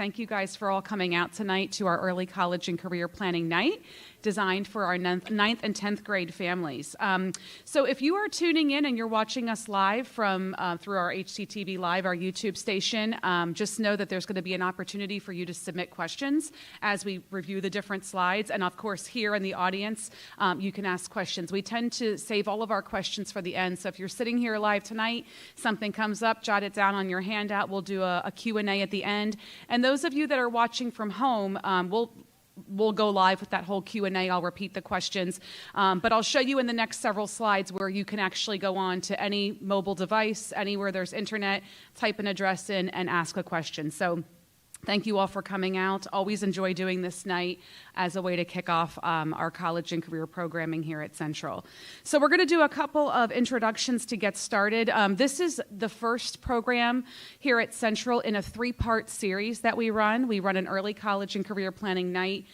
thank you guys for all coming out tonight to our early college and career planning night, designed for our 9th and 10th grade families. So if you are tuning in and you're watching us live from through our HCTV Live, our YouTube station, just know that there's going to be an opportunity for you to submit questions as we review the different slides. And of course, here in the audience, you can ask questions. We tend to save all of our questions for the end. So if you're sitting here live tonight, something comes up, jot it down on your handout. We'll do a Q&A at the end. And those of you that are watching from home, we'll go live with that whole Q&A. I'll repeat the questions, but I'll show you in the next several slides where you can actually go on to any mobile device, anywhere there's internet, type an address in and ask a question. So thank you all for coming out. Always enjoy doing this night as a way to kick off our college and career programming here at Central. So we're going to do a couple of introductions to get started. This is the first program here at Central in a 3-part series that we run. We run an early college and career planning night,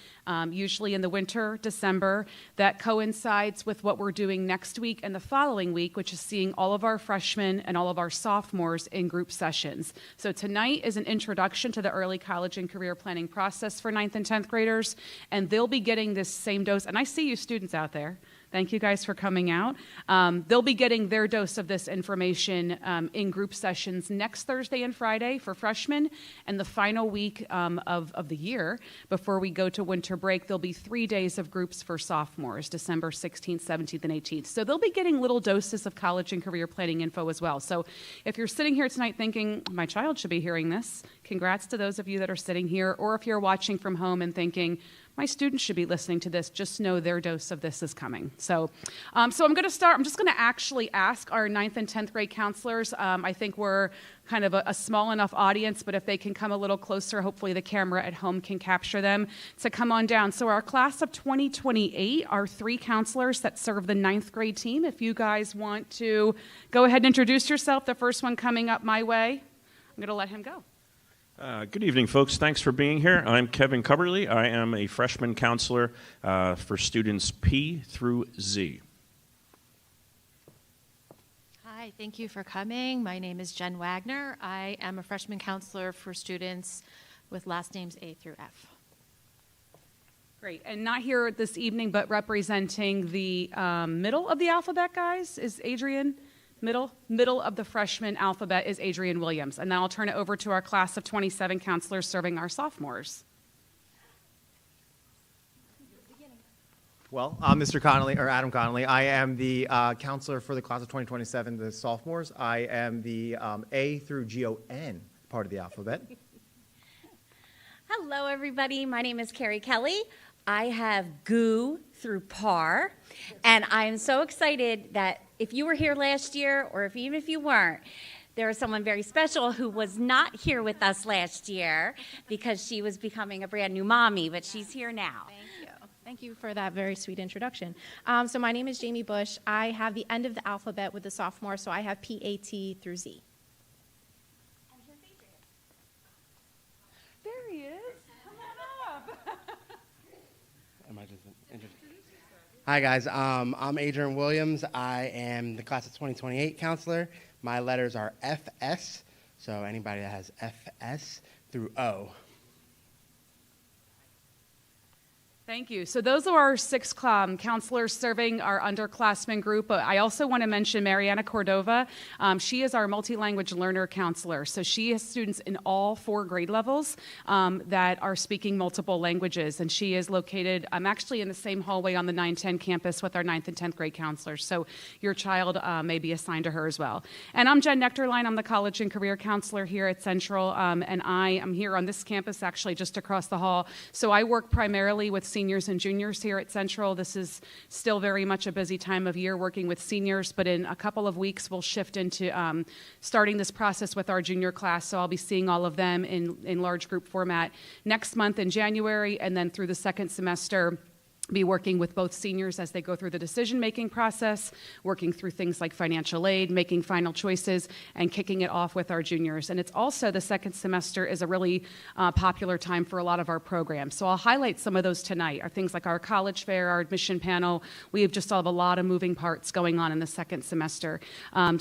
usually in the winter, December, that coincides with what we're doing next week and the following week, which is seeing all of our freshmen and all of our sophomores in group sessions. So tonight is an introduction to the early college and career planning process for 9th and 10th graders, and they'll be getting this same dose. And I see you students out there. Thank you guys for coming out. They'll be getting their dose of this information in group sessions next Thursday and Friday for freshmen, and the final week of the year before we go to winter break, there'll be 3 days of groups for sophomores, December 16th, 17th, and 18th. So they'll be getting little doses of college and career planning info as well. So if you're sitting here tonight thinking, my child should be hearing this, congrats to those of you that are sitting here, or if you're watching from home and thinking, my students should be listening to this, just know their dose of this is coming. So I'm going to start. I'm just going to actually ask our 9th and 10th grade counselors. I think we're kind of a small enough audience, but if they can come a little closer, hopefully the camera at home can capture them, to come on down. So our class of 2028 are 3 counselors that serve the 9th grade team. If you guys want to go ahead and introduce yourself, the first one coming up my way, I'm going to let him go. Good evening, folks. Thanks for being here. I'm Kevin Cubberly. I am a freshman counselor for students P through Z. Hi, thank you for coming. My name is Jen Wagner. I am a freshman counselor for students with last names A through F. Great. And not here this evening, but representing the middle of the alphabet, guys, is Adrian. Middle of the freshman alphabet is Adrian Williams. And now I'll turn it over to our class of 27 counselors serving our sophomores. Well, I'm Mr. Connolly, or Adam Connolly. I am the counselor for the class of 2027, the sophomores. I am the A through GON part of the alphabet. Hello, everybody. My name is Carrie Kelly. I have GOO through PAR, and I'm so excited that if you were here last year, or even if you weren't, there is someone very special who was not here with us last year because she was becoming a brand new mommy, but she's here now. Thank you. Thank you for that very sweet introduction. So my name is Jamie Bush. I have the end of the alphabet with the sophomore, so I have PAT through Z. And here's Adrian. There he is. Come on up. Am I just Hi guys, I'm Adrian Williams. I am the class of 2028 counselor. My letters are FS, so anybody that has FS through O. Thank you. So those are our 6 counselors serving our underclassmen group. I also want to mention Mariana Cordova. She is our multi-language learner counselor. So she has students in all 4 grade levels that are speaking multiple languages. And she is located, actually in the same hallway on the 910 campus with our 9th and 10th grade counselors. So your child may be assigned to her as well. And I'm Jen Nectarline. I'm the college and career counselor here at Central. And I am here on this campus, actually just across the hall. So I work primarily with seniors and juniors here at Central. This is still very much a busy time of year working with seniors, but in a couple of weeks we'll shift into starting this process with our junior class, so I'll be seeing all of them in large group format next month in January, and then through the second semester be working with both seniors as they go through the decision-making process, working through things like financial aid, making final choices, and kicking it off with our juniors. And it's also, the second semester is a really popular time for a lot of our programs. So I'll highlight some of those tonight, are things like our college fair, our admission panel. We have just have a lot of moving parts going on in the second semester. And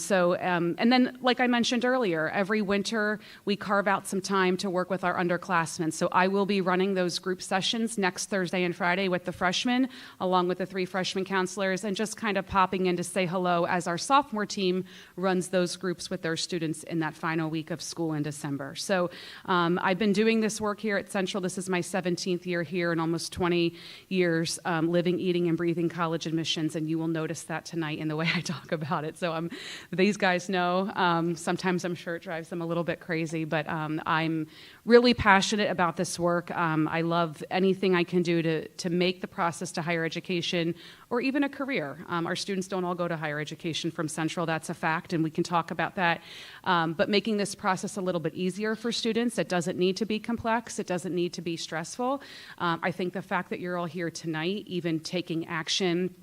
then, like I mentioned earlier, every winter we carve out some time to work with our underclassmen. So I will be running those group sessions next Thursday and Friday with the freshmen, along with the 3 freshman counselors, and just kind of popping in to say hello as our sophomore team runs those groups with their students in that final week of school in December. So I've been doing this work here at Central. This is my 17th year here and almost 20 years living, eating, and breathing college admissions, and you will notice that tonight in the way I talk about it. So these guys know. Sometimes I'm sure it drives them a little bit crazy, but I'm really passionate about this work. I love anything I can do to make the process to higher education or even a career. Our students don't all go to higher education from Central, that's a fact, and we can talk about that. But making this process a little bit easier for students, it doesn't need to be complex, it doesn't need to be stressful. I think the fact that you're all here tonight, even taking action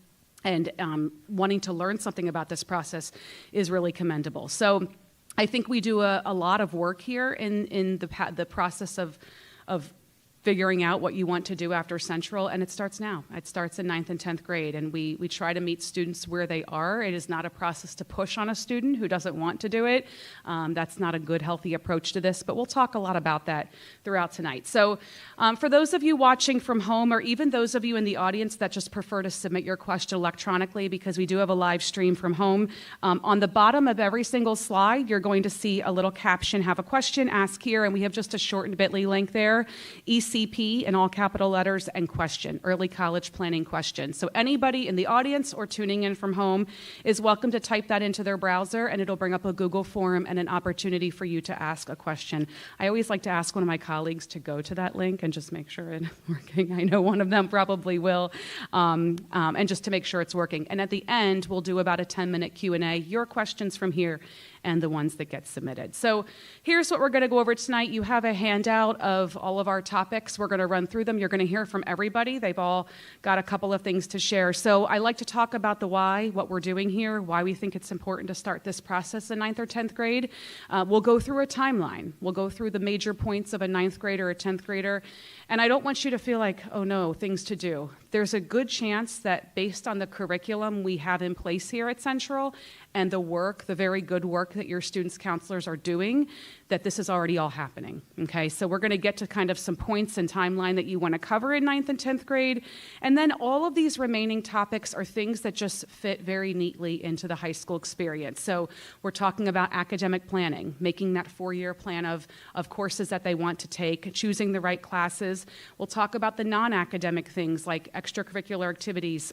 and wanting to learn something about this process is really commendable. So I think we do a lot of work here in the process of figuring out what you want to do after Central, and it starts now. It starts in 9th and 10th grade, and we try to meet students where they are. It is not a process to push on a student who doesn't want to do it. That's not a good, healthy approach to this, but we'll talk a lot about that throughout tonight. So for those of you watching from home, or even those of you in the audience that just prefer to submit your question electronically, because we do have a live stream from home, on the bottom of every single slide, you're going to see a little caption, have a question, ask here, and we have just a shortened bit.ly link there. ECP in all capital letters and question, early college planning question. So anybody in the audience or tuning in from home is welcome to type that into their browser, and it'll bring up a Google form and an opportunity for you to ask a question. I always like to ask one of my colleagues to go to that link and just make sure it's working. I know one of them probably will, and just to make sure it's working. And at the end, we'll do about a 10-minute Q&A, your questions from here and the ones that get submitted. So here's what we're going to go over tonight. You have a handout of all of our topics. We're going to run through them. You're going to hear from everybody. They've all got a couple of things to share. So I like to talk about the why, what we're doing here, why we think it's important to start this process in 9th or 10th grade. We'll go through a timeline. We'll go through the major points of a 9th grader or a 10th grader. And I don't want you to feel like, oh no, things to do. There's a good chance that based on the curriculum we have in place here at Central and the work, the very good work that your students' counselors are doing, that this is already all happening, okay? So we're going to get to kind of some points and timeline that you want to cover in 9th and 10th grade, and then all of these remaining topics are things that just fit very neatly into the high school experience. So we're talking about academic planning, making that 4-year plan of courses that they want to take, choosing the right classes. We'll talk about the non-academic things like extracurricular activities,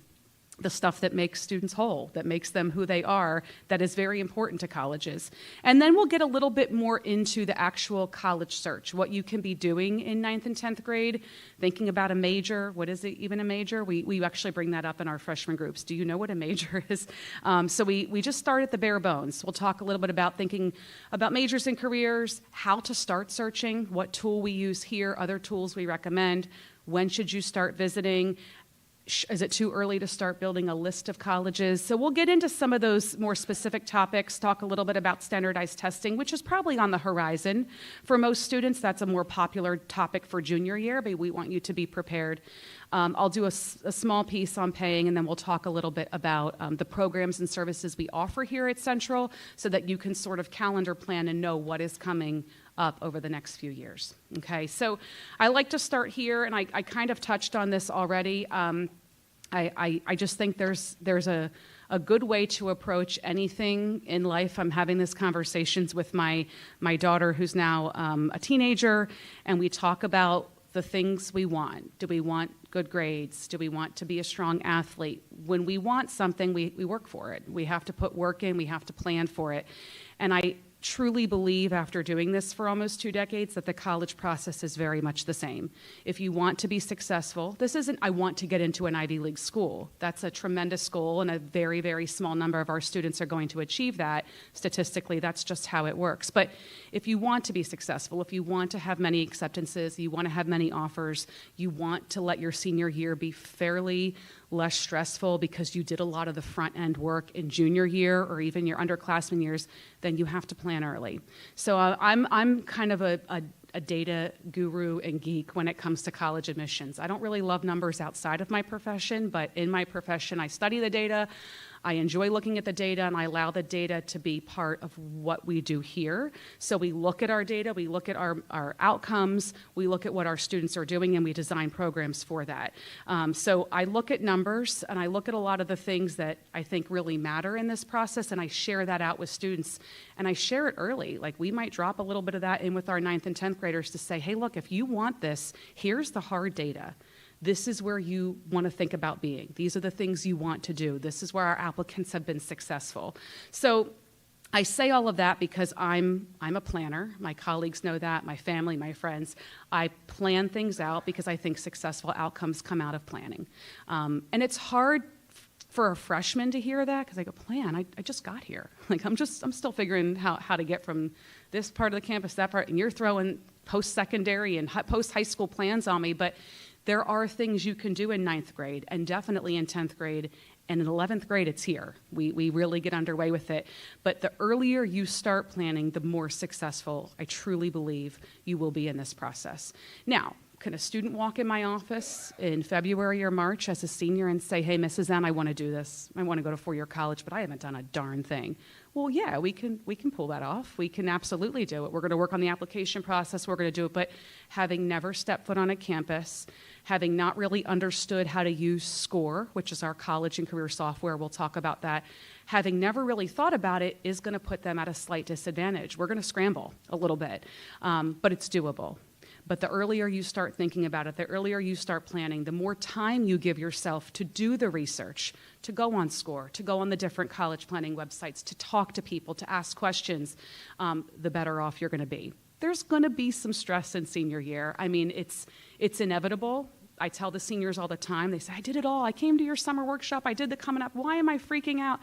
the stuff that makes students whole, that makes them who they are, that is very important to colleges. And then we'll get a little bit more into the actual college search, what you can be doing in 9th and 10th grade, thinking about a major. What is it, even a major? We actually bring that up in our freshman groups. Do you know what a major is? So we just start at the bare bones. We'll talk a little bit about thinking about majors and careers, how to start searching, what tool we use here, other tools we recommend, when should you start visiting, is it too early to start building a list of colleges? So we'll get into some of those more specific topics, talk a little bit about standardized testing, which is probably on the horizon. For most students, that's a more popular topic for junior year, but we want you to be prepared. I'll do a small piece on paying, and then we'll talk a little bit about the programs and services we offer here at Central so that you can sort of calendar plan and know what is coming up over the next few years. Okay, so I like to start here, and I kind of touched on this already. I just think there's a good way to approach anything in life. I'm having these conversations with my daughter, who's now a teenager, and we talk about the things we want. Do we want good grades? Do we want to be a strong athlete? When we want something, we work for it. We have to put work in. We have to plan for it. And truly believe, after doing this for almost 2 decades, that the college process is very much the same. If you want to be successful, this isn't, I want to get into an Ivy League school. That's a tremendous goal, and a very, very small number of our students are going to achieve that. Statistically, that's just how it works. But if you want to be successful, if you want to have many acceptances, you want to have many offers, you want to let your senior year be fairly less stressful because you did a lot of the front end work in junior year or even your underclassmen years, then you have to plan early. So I'm kind of a data guru and geek when it comes to college admissions. I don't really love numbers outside of my profession, but in my profession, I study the data. I enjoy looking at the data, and I allow the data to be part of what we do here. So we look at our data, we look at our outcomes, we look at what our students are doing, and we design programs for that. So I look at numbers, and I look at a lot of the things that I think really matter in this process, and I share that out with students. And I share it early. Like, we might drop a little bit of that in with our 9th and 10th graders to say, hey, look, if you want this, here's the hard data. This is where you want to think about being. These are the things you want to do. This is where our applicants have been successful. So I say all of that because I'm a planner. My colleagues know that, my family, my friends. I plan things out because I think successful outcomes come out of planning. And it's hard for a freshman to hear that because I go, plan, I just got here. Like, I'm still figuring how to get from this part of the campus, that part, and you're throwing post-secondary and post-high school plans on me. But there are things you can do in 9th grade and definitely in 10th grade, and in 11th grade, it's here. We really get underway with it. But the earlier you start planning, the more successful, I truly believe, you will be in this process. Now, can a student walk in my office in February or March as a senior and say, hey, Mrs. M, I want to do this. I want to go to four-year college, but I haven't done a darn thing. Well, yeah, we can pull that off. We can absolutely do it. We're going to work on the application process. We're going to do it. But having never stepped foot on a campus, having not really understood how to use SCORE, which is our college and career software, we'll talk about that, having never really thought about it is going to put them at a slight disadvantage. We're going to scramble a little bit, but it's doable. But the earlier you start thinking about it, the earlier you start planning, the more time you give yourself to do the research, to go on SCORE, to go on the different college planning websites, to talk to people, to ask questions, the better off you're going to be. There's going to be some stress in senior year. I mean, it's inevitable. I tell the seniors all the time, they say, I did it all. I came to your summer workshop. I did the coming up. Why am I freaking out?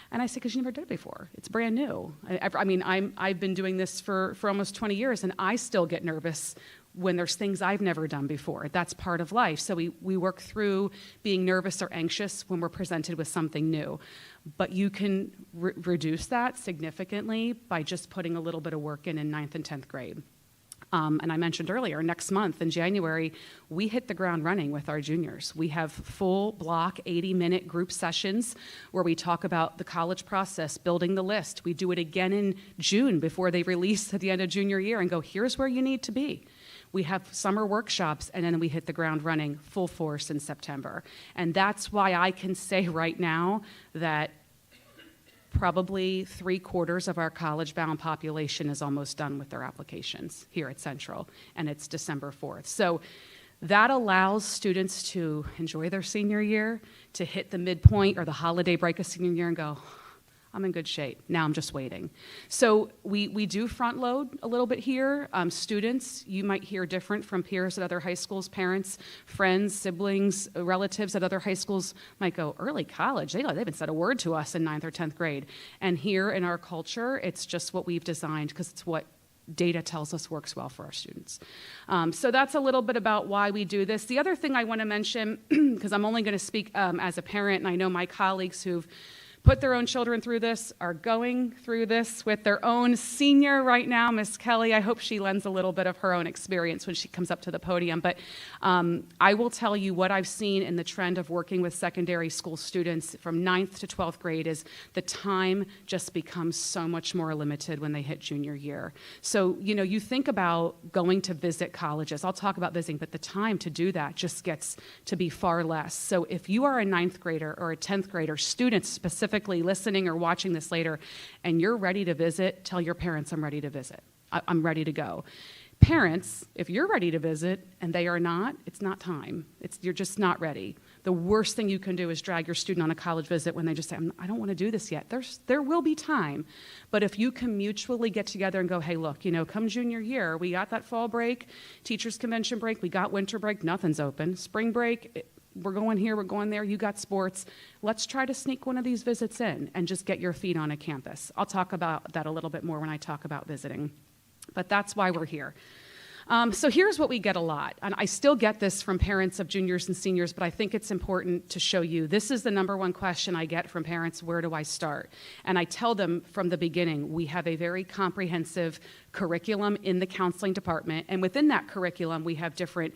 And I say, because you never did it before. It's brand new. I've been doing this for almost 20 years, and I still get nervous when there's things I've never done before. That's part of life. So we work through being nervous or anxious when we're presented with something new. But you can reduce that significantly by just putting a little bit of work in 9th and 10th grade. And I mentioned earlier, next month in January, we hit the ground running with our juniors. We have full block 80-minute group sessions where we talk about the college process, building the list. We do it again in June before they release at the end of junior year and go, here's where you need to be. We have summer workshops, and then we hit the ground running full force in September. And that's why I can say right now that probably 3/4 of our college-bound population is almost done with their applications here at Central, and it's December 4th. So that allows students to enjoy their senior year, to hit the midpoint or the holiday break of senior year and go, I'm in good shape. Now I'm just waiting. So we do front load a little bit here. Students, you might hear different from peers at other high schools, parents, friends, siblings, relatives at other high schools might go, early college, they haven't said a word to us in 9th or 10th grade. And here in our culture, it's just what we've designed because it's what data tells us works well for our students. So that's a little bit about why we do this. The other thing I want to mention, because I'm only going to speak as a parent, and I know my colleagues who've put their own children through this, are going through this with their own senior right now, Miss Kelly. I hope she lends a little bit of her own experience when she comes up to the podium. But I will tell you what I've seen in the trend of working with secondary school students from 9th to 12th grade is the time just becomes so much more limited when they hit junior year. So, you think about going to visit colleges. I'll talk about visiting, but the time to do that just gets to be far less. So if you are a 9th grader or a 10th grader, students specifically listening or watching this later, and you're ready to visit, tell your parents, I'm ready to visit. I'm ready to go. Parents, if you're ready to visit and they are not, it's not time. You're just not ready. The worst thing you can do is drag your student on a college visit when they just say, I don't want to do this yet. There will be time. But if you can mutually get together and go, hey, look, come junior year, we got that fall break, teachers convention break, we got winter break, nothing's open. Spring break, we're going here, we're going there, you got sports. Let's try to sneak one of these visits in and just get your feet on a campus. I'll talk about that a little bit more when I talk about visiting. But that's why we're here. So here's what we get a lot, and I still get this from parents of juniors and seniors, but I think it's important to show you. This is the number one question I get from parents: where do I start? And I tell them from the beginning, we have a very comprehensive curriculum in the counseling department, and within that curriculum, we have different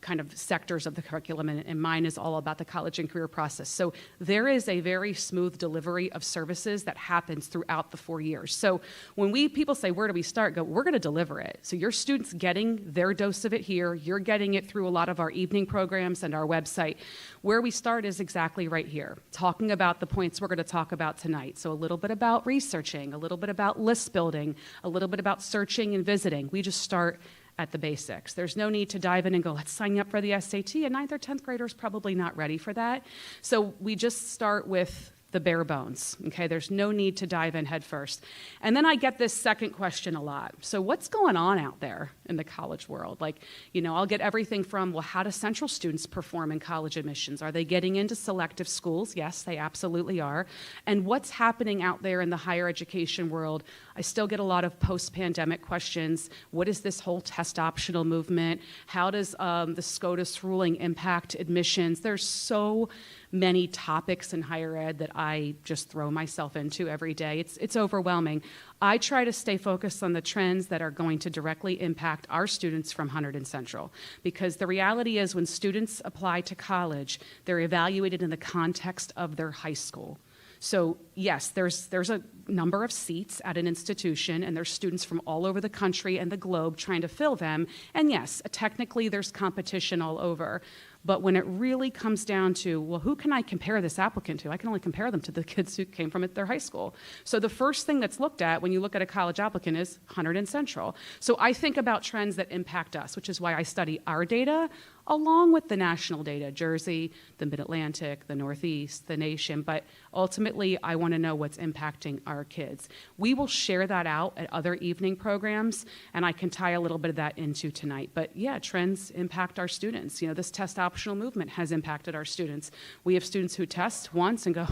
kind of sectors of the curriculum, and mine is all about the college and career process. So there is a very smooth delivery of services that happens throughout the 4 years. So when people say, where do we start? We're going to deliver it. So your student's getting their dose of it here. You're getting it through a lot of our evening programs and our website. Where we start is exactly right here, talking about the points we're going to talk about tonight. So a little bit about researching, a little bit about list building, a little bit about searching and visiting. We just start at the basics. There's no need to dive in and go, let's sign you up for the SAT. A 9th or 10th grader is probably not ready for that. So we just start with the bare bones, okay? There's no need to dive in head first. And then I get this second question a lot. So what's going on out there in the college world? I'll get everything from, well, how do Central students perform in college admissions? Are they getting into selective schools? Yes, they absolutely are. And what's happening out there in the higher education world? I still get a lot of post-pandemic questions. What is this whole test optional movement? How does the SCOTUS ruling impact admissions? There's so many topics in higher ed that I just throw myself into every day. It's overwhelming. I try to stay focused on the trends that are going to directly impact our students from Hunterdon Central, because the reality is when students apply to college, they're evaluated in the context of their high school. So yes, there's a number of seats at an institution, and there's students from all over the country and the globe trying to fill them. And yes, technically there's competition all over. But when it really comes down to, well, who can I compare this applicant to? I can only compare them to the kids who came from their high school. So the first thing that's looked at when you look at a college applicant is Hunterdon Central. So I think about trends that impact us, which is why I study our data along with the national data, Jersey, the Mid-Atlantic, the Northeast, the nation. But ultimately, I want to know what's impacting our kids. We will share that out at other evening programs, and I can tie a little bit of that into tonight. But yeah, trends impact our students. This test optional movement has impacted our students. We have students who test once and go,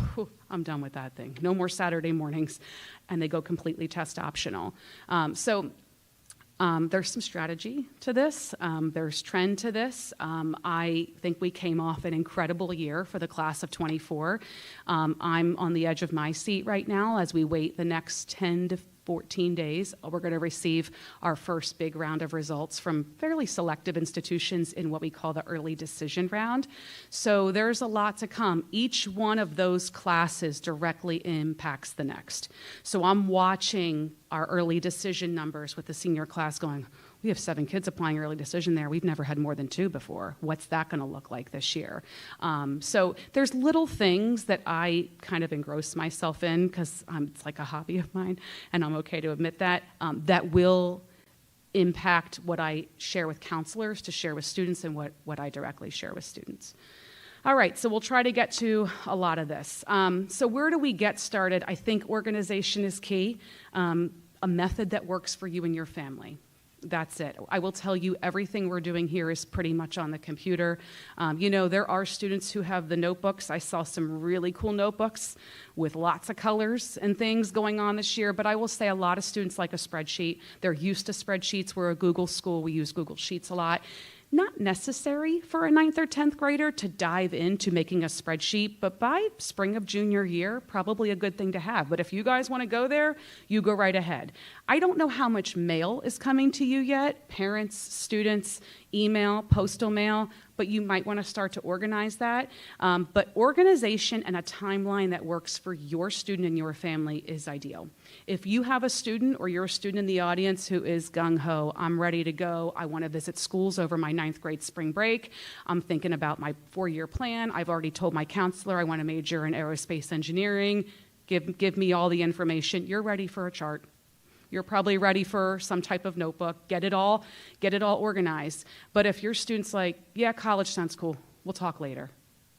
I'm done with that thing. No more Saturday mornings. And they go completely test optional. There's some strategy to this. There's trend to this. I think we came off an incredible year for the class of 24. I'm on the edge of my seat right now as we wait the next 10 to 14 days. We're going to receive our first big round of results from fairly selective institutions in what we call the early decision round. So there's a lot to come. Each one of those classes directly impacts the next. So I'm watching our early decision numbers with the senior class going, we have 7 kids applying early decision there. We've never had more than 2 before. What's that going to look like this year? So there's little things that I kind of engross myself in because it's like a hobby of mine, and I'm okay to admit that, that will impact what I share with counselors to share with students and what I directly share with students. All right, so we'll try to get to a lot of this. So where do we get started? I think organization is key, a method that works for you and your family. That's it. I will tell you everything we're doing here is pretty much on the computer. There are students who have the notebooks. I saw some really cool notebooks with lots of colors and things going on this year, but I will say a lot of students like a spreadsheet. They're used to spreadsheets. We're a Google school. We use Google Sheets a lot. Not necessary for a 9th or 10th grader to dive into making a spreadsheet, but by spring of junior year, probably a good thing to have. But if you guys want to go there, you go right ahead. I don't know how much mail is coming to you yet, parents, students, email, postal mail, but you might want to start to organize that. But organization and a timeline that works for your student and your family is ideal. If you have a student or you're a student in the audience who is gung-ho, I'm ready to go, I want to visit schools over my 9th grade spring break, I'm thinking about my 4-year plan, I've already told my counselor I want to major in aerospace engineering, give me all the information, you're ready for a chart. You're probably ready for some type of notebook, get it all organized. But if your student's like, yeah, college sounds cool, we'll talk later.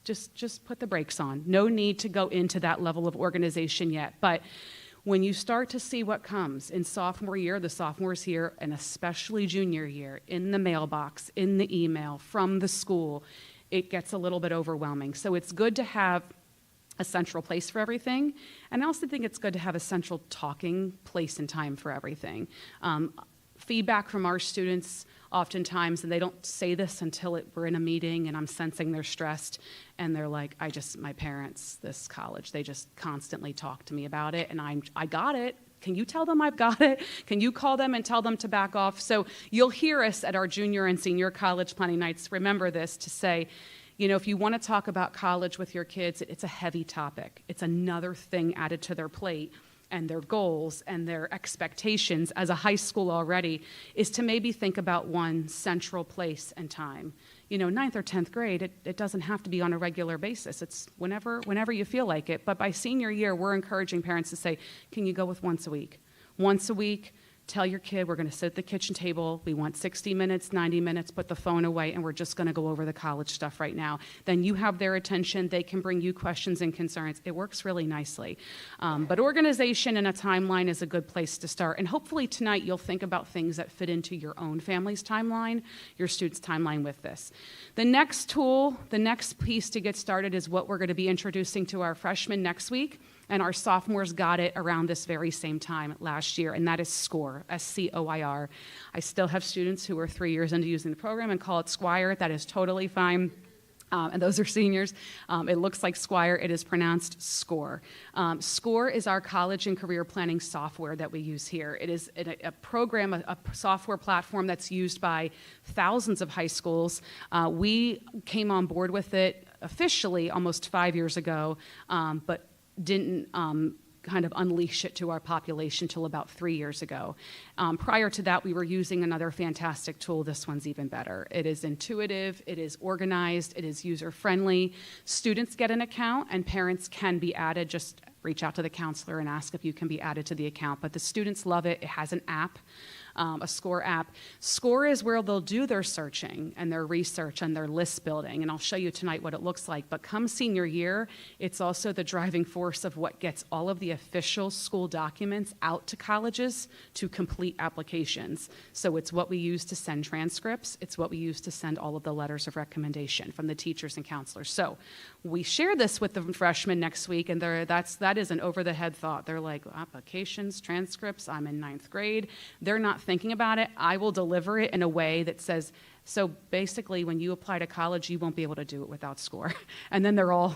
Just put the brakes on. No need to go into that level of organization yet. But when you start to see what comes in sophomore year, the sophomores here, and especially junior year, in the mailbox, in the email, from the school, it gets a little bit overwhelming. So it's good to have a central place for everything. And I also think it's good to have a central talking place and time for everything. Feedback from our students oftentimes, and they don't say this until we're in a meeting and I'm sensing they're stressed, and they're like, my parents, this college, they just constantly talk to me about it, and I got it. Can you tell them I've got it? Can you call them and tell them to back off? So you'll hear us at our junior and senior college planning nights, remember this, to say, if you want to talk about college with your kids, it's a heavy topic. It's another thing added to their plate, and their goals and their expectations as a high school already is to maybe think about one central place and time. 9th or 10th grade, it doesn't have to be on a regular basis. It's whenever you feel like it. But by senior year, we're encouraging parents to say, can you go with once a week? Once a week, tell your kid we're going to sit at the kitchen table. We want 60 minutes, 90 minutes, put the phone away, and we're just going to go over the college stuff right now. Then you have their attention. They can bring you questions and concerns. It works really nicely. But organization and a timeline is a good place to start. And hopefully tonight you'll think about things that fit into your own family's timeline, your student's timeline with this. The next tool, the next piece to get started is what we're going to be introducing to our freshmen next week. And our sophomores got it around this very same time last year, and that is SCOIR, SCOIR. I still have students who are 3 years into using the program and call it Squire. That is totally fine. And those are seniors. It looks like Squire. It is pronounced SCORE. SCORE is our college and career planning software that we use here. It is a program, a software platform that's used by thousands of high schools. We came on board with it officially almost 5 years ago, but didn't kind of unleash it to our population till about 3 years ago. Prior to that, we were using another fantastic tool. This one's even better. It is intuitive, it is organized, it is user-friendly. Students get an account and parents can be added. Just reach out to the counselor and ask if you can be added to the account. But the students love it. It has an app. A SCORE app. SCORE is where they'll do their searching and their research and their list building, and I'll show you tonight what it looks like. But come senior year, it's also the driving force of what gets all of the official school documents out to colleges to complete applications. So it's what we use to send transcripts. It's what we use to send all of the letters of recommendation from the teachers and counselors. So we share this with the freshmen next week, and that is an over-the-head thought. They're like, applications, transcripts, I'm in 9th grade. They're not thinking about it. I will deliver it in a way that says, so basically when you apply to college, you won't be able to do it without SCORE. And then they're all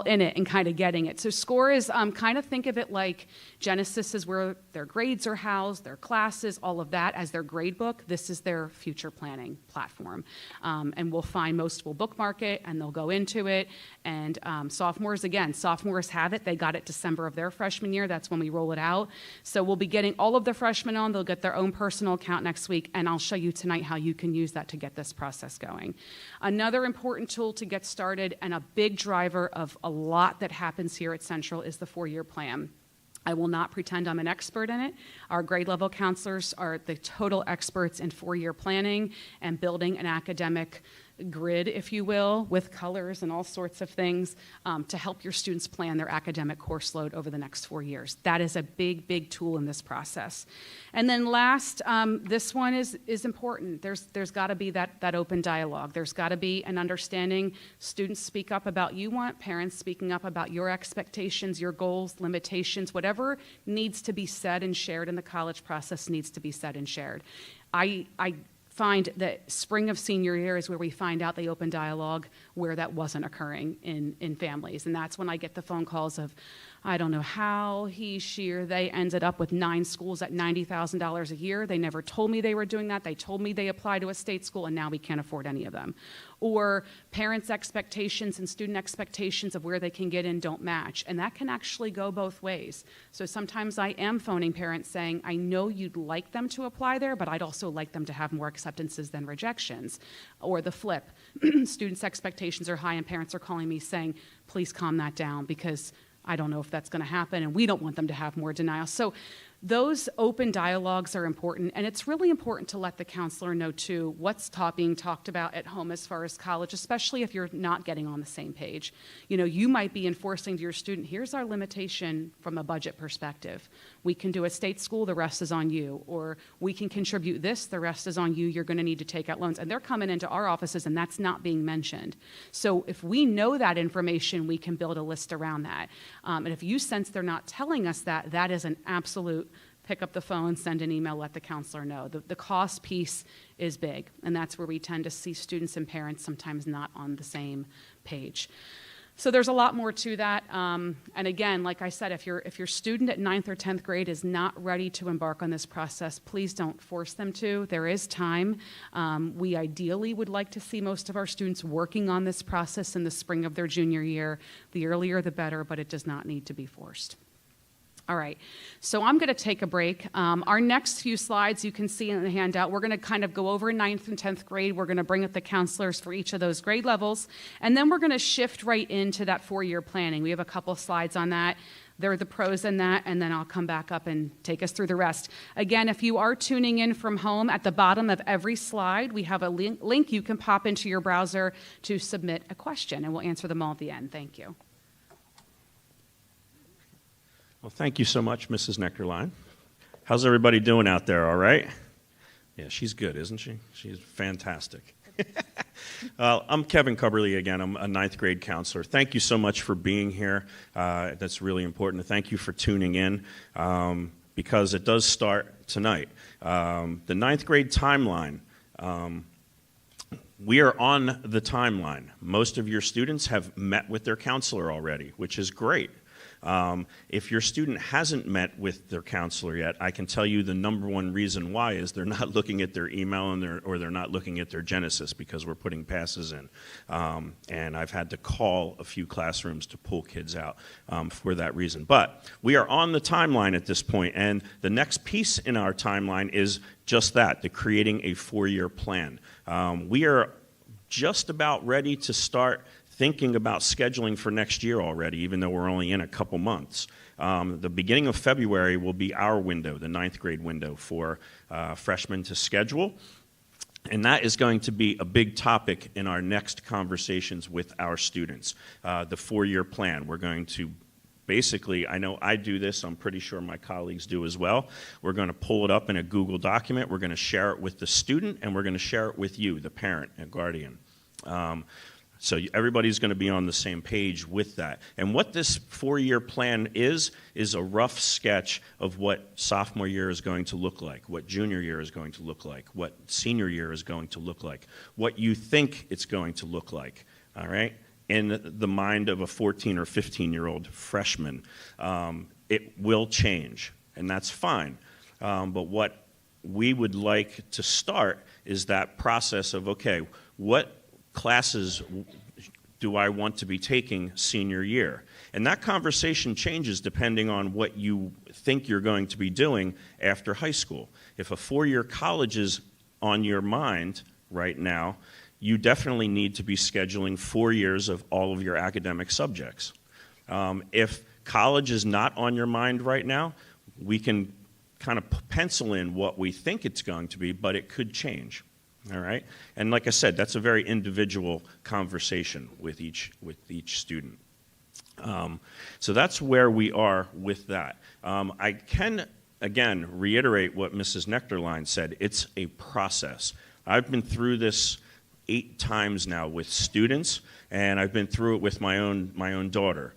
in it and kind of getting it. So SCORE is kind of think of it like Genesis is where their grades are housed, their classes, all of that as their grade book. This is their future planning platform. And we'll find most will bookmark it and they'll go into it. And sophomores have it. They got it December of their freshman year. That's when we roll it out. So we'll be getting all of the freshmen on. They'll get their own personal account next week. And I'll show you tonight how you can use that to get this process going. Another important tool to get started and a big driver of a lot that happens here at Central is the 4-year plan. I will not pretend I'm an expert in it. Our grade level counselors are the total experts in 4-year planning and building an academic grid, if you will, with colors and all sorts of things to help your students plan their academic course load over the next 4 years. That is a big, big tool in this process. And then last, this one is important. There's got to be that open dialogue. There's got to be an understanding. Students speak up about you want, parents speaking up about your expectations, your goals, limitations, whatever needs to be said and shared in the college process needs to be said and shared. I find that spring of senior year is where we find out the open dialogue where that wasn't occurring in families. And that's when I get the phone calls of, I don't know how he, she, or they ended up with 9 schools at $90,000 a year. They never told me they were doing that. They told me they applied to a state school and now we can't afford any of them. Or parents' expectations and student expectations of where they can get in don't match. And that can actually go both ways. So sometimes I am phoning parents saying, I know you'd like them to apply there, but I'd also like them to have more acceptances than rejections. Or the flip, students' expectations are high and parents are calling me saying, please calm that down because I don't know if that's going to happen and we don't want them to have more denial. So those open dialogues are important, and it's really important to let the counselor know too what's being talked about at home as far as college, especially if you're not getting on the same page. You know, you might be enforcing to your student, here's our limitation from a budget perspective. We can do a state school, the rest is on you. Or we can contribute this, the rest is on you. You're going to need to take out loans. And they're coming into our offices, and that's not being mentioned. So if we know that information, we can build a list around that. And if you sense they're not telling us that, that is an absolute pick up the phone, send an email, let the counselor know. The cost piece is big, and that's where we tend to see students and parents sometimes not on the same page. So there's a lot more to that. And again, like I said, if your student at 9th or 10th grade is not ready to embark on this process, please don't force them to. There is time. We ideally would like to see most of our students working on this process in the spring of their junior year. The earlier the better, but it does not need to be forced. All right, so I'm going to take a break. Our next few slides you can see in the handout. We're going to kind of go over 9th and 10th grade. We're going to bring up the counselors for each of those grade levels, and then we're going to shift right into that 4-year planning. We have a couple slides on that. There are the pros in that, and then I'll come back up and take us through the rest. Again, if you are tuning in from home, at the bottom of every slide, we have a link you can pop into your browser to submit a question, and we'll answer them all at the end. Thank you. Well, thank you so much, Mrs. Nectarline. How's everybody doing out there, all right? Yeah, she's good, isn't she? She's fantastic. I'm Kevin Cubberly again. I'm a 9th grade counselor. Thank you so much for being here. That's really important. Thank you for tuning in because it does start tonight. The 9th grade timeline. We are on the timeline. Most of your students have met with their counselor already, which is great. If your student hasn't met with their counselor yet, I can tell you the number one reason why is they're not looking at their email or they're not looking at their Genesis because we're putting passes in. And I've had to call a few classrooms to pull kids out for that reason. But we are on the timeline at this point, and the next piece in our timeline is just that, the creating a 4-year plan. We are just about ready to start thinking about scheduling for next year already, even though we're only in a couple months. The beginning of February will be our window, the 9th grade window for freshmen to schedule. And that is going to be a big topic in our next conversations with our students. The 4-year plan, we're going to basically, I know I do this, I'm pretty sure my colleagues do as well. We're going to pull it up in a Google document, we're going to share it with the student, and we're going to share it with you, the parent and guardian. So everybody's going to be on the same page with that. And what this 4-year plan is a rough sketch of what sophomore year is going to look like, what junior year is going to look like, what senior year is going to look like, what you think it's going to look like, all right? In the mind of a 14 or 15-year-old freshman, it will change, and that's fine. But what we would like to start is that process of, okay, what classes do I want to be taking senior year? And that conversation changes depending on what you think you're going to be doing after high school. If a 4-year college is on your mind right now, you definitely need to be scheduling 4 years of all of your academic subjects. If college is not on your mind right now, we can kind of pencil in what we think it's going to be, but it could change. All right, and like I said, that's a very individual conversation with each student. So that's where we are with that. I can again reiterate what Mrs. Nectarline said. It's a process. I've been through this 8 times now with students, and I've been through it with my own daughter.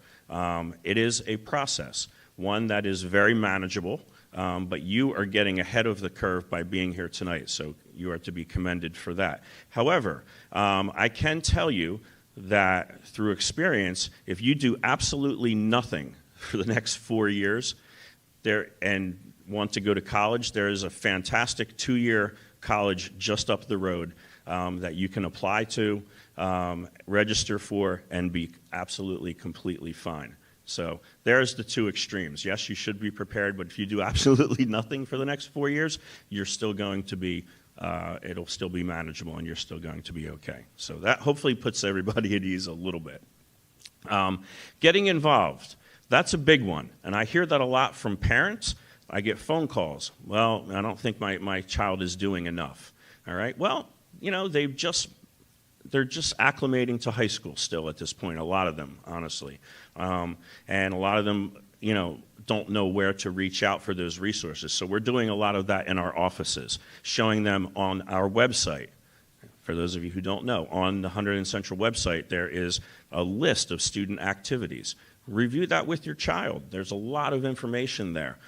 It is a process, one that is very manageable. But you are getting ahead of the curve by being here tonight, so you are to be commended for that. However, I can tell you that through experience, if you do absolutely nothing for the next 4 years and want to go to college, there is a fantastic 2-year college just up the road that you can apply to, register for, and be absolutely, completely fine. So there's the 2 extremes. Yes, you should be prepared, but if you do absolutely nothing for the next 4 years, you're still going to be, it'll still be manageable and you're still going to be okay. So that hopefully puts everybody at ease a little bit. Getting involved, that's a big one. And I hear that a lot from parents. I get phone calls. Well, I don't think my child is doing enough. All right. Well, you know, they're just acclimating to high school still at this point, a lot of them, honestly. And a lot of them, you know, don't know where to reach out for those resources. So we're doing a lot of that in our offices, showing them on our website. For those of you who don't know, on the Hunterdon Central website, there is a list of student activities. Review that with your child. There's a lot of information there.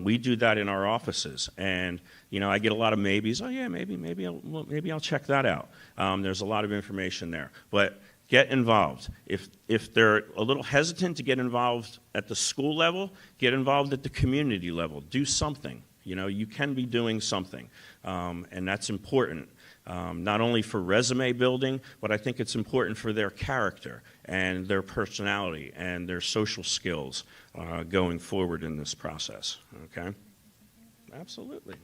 We do that in our offices, and you know, I get a lot of maybes. Oh yeah, maybe I'll check that out. There's a lot of information there, but get involved. If they're a little hesitant to get involved at the school level, get involved at the community level. Do something. You know, you can be doing something, and that's important. Not only for resume building, but I think it's important for their character and their personality and their social skills going forward in this process. Okay? Absolutely.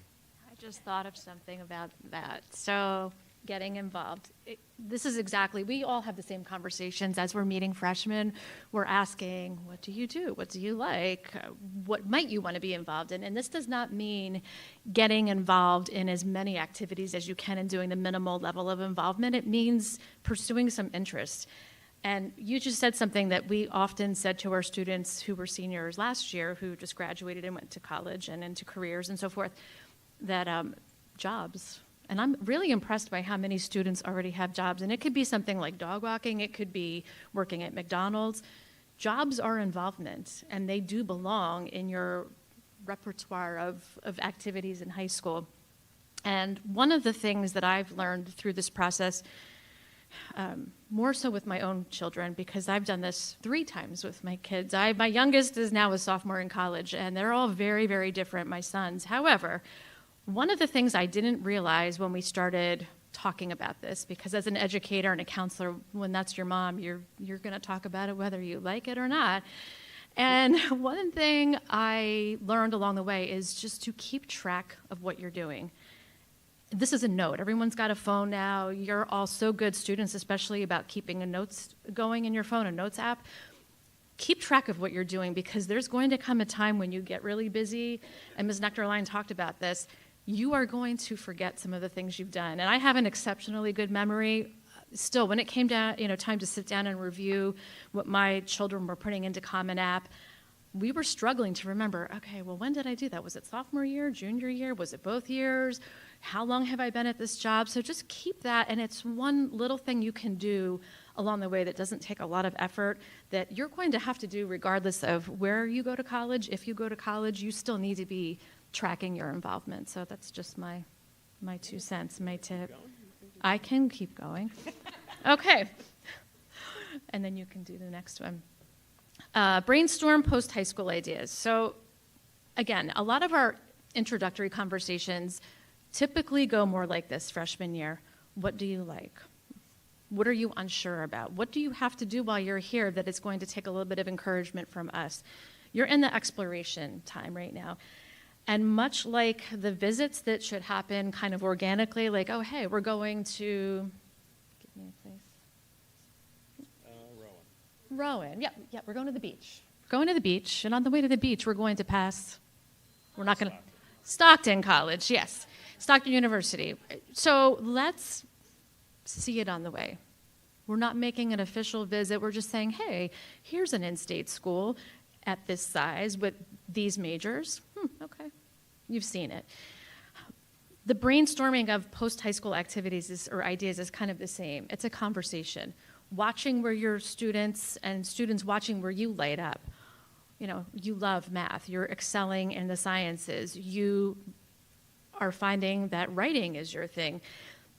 I just thought of something about that. So getting involved. This is exactly, we all have the same conversations as we're meeting freshmen. We're asking, what do you do? What do you like? What might you want to be involved in? And this does not mean getting involved in as many activities as you can and doing the minimal level of involvement. It means pursuing some interest. And you just said something that we often said to our students who were seniors last year, who just graduated and went to college and into careers and so forth, that jobs. And I'm really impressed by how many students already have jobs. And it could be something like dog walking. It could be working at McDonald's. Jobs are involvement, and they do belong in your repertoire of activities in high school. And one of the things that I've learned through this process, more so with my own children, because I've done this 3 times with my kids. My youngest is now a sophomore in college, and they're all very, very different, my sons. However, one of the things I didn't realize when we started talking about this, because as an educator and a counselor, when that's your mom, you're going to talk about it whether you like it or not. And one thing I learned along the way is just to keep track of what you're doing. This is a note. Everyone's got a phone now. You're all so good students, especially about keeping a notes going in your phone, a notes app. Keep track of what you're doing, because there's going to come a time when you get really busy, and Ms. Nectarline talked about this. You are going to forget some of the things you've done. And I have an exceptionally good memory. Still, when it came down, time to sit down and review what my children were putting into Common App, we were struggling to remember, okay, well, when did I do that? Was it sophomore year, junior year? Was it both years? How long have I been at this job? So just keep that, and it's one little thing you can do along the way that doesn't take a lot of effort that you're going to have to do regardless of where you go to college. If you go to college, you still need to be tracking your involvement. So that's just my 2 cents, my tip. I can keep going. Okay. And then you can do the next one. Brainstorm post-high school ideas. So again, a lot of our introductory conversations typically go more like this freshman year. What do you like? What are you unsure about? What do you have to do while you're here that is going to take a little bit of encouragement from us? You're in the exploration time right now. And much like the visits that should happen kind of organically, like, oh, hey, we're going to, give me a place. Rowan. Yeah, we're going to the beach. Going to the beach, and on the way to the beach, we're going to pass, we're not going to, Stockton College, yes, Stockton University. So let's see it on the way. We're not making an official visit. We're just saying, hey, here's an in-state school at this size with these majors. Okay, you've seen it. The brainstorming of post-high school activities or ideas is kind of the same. It's a conversation. Watching where your students watching where you light up. You love math. You're excelling in the sciences. You are finding that writing is your thing.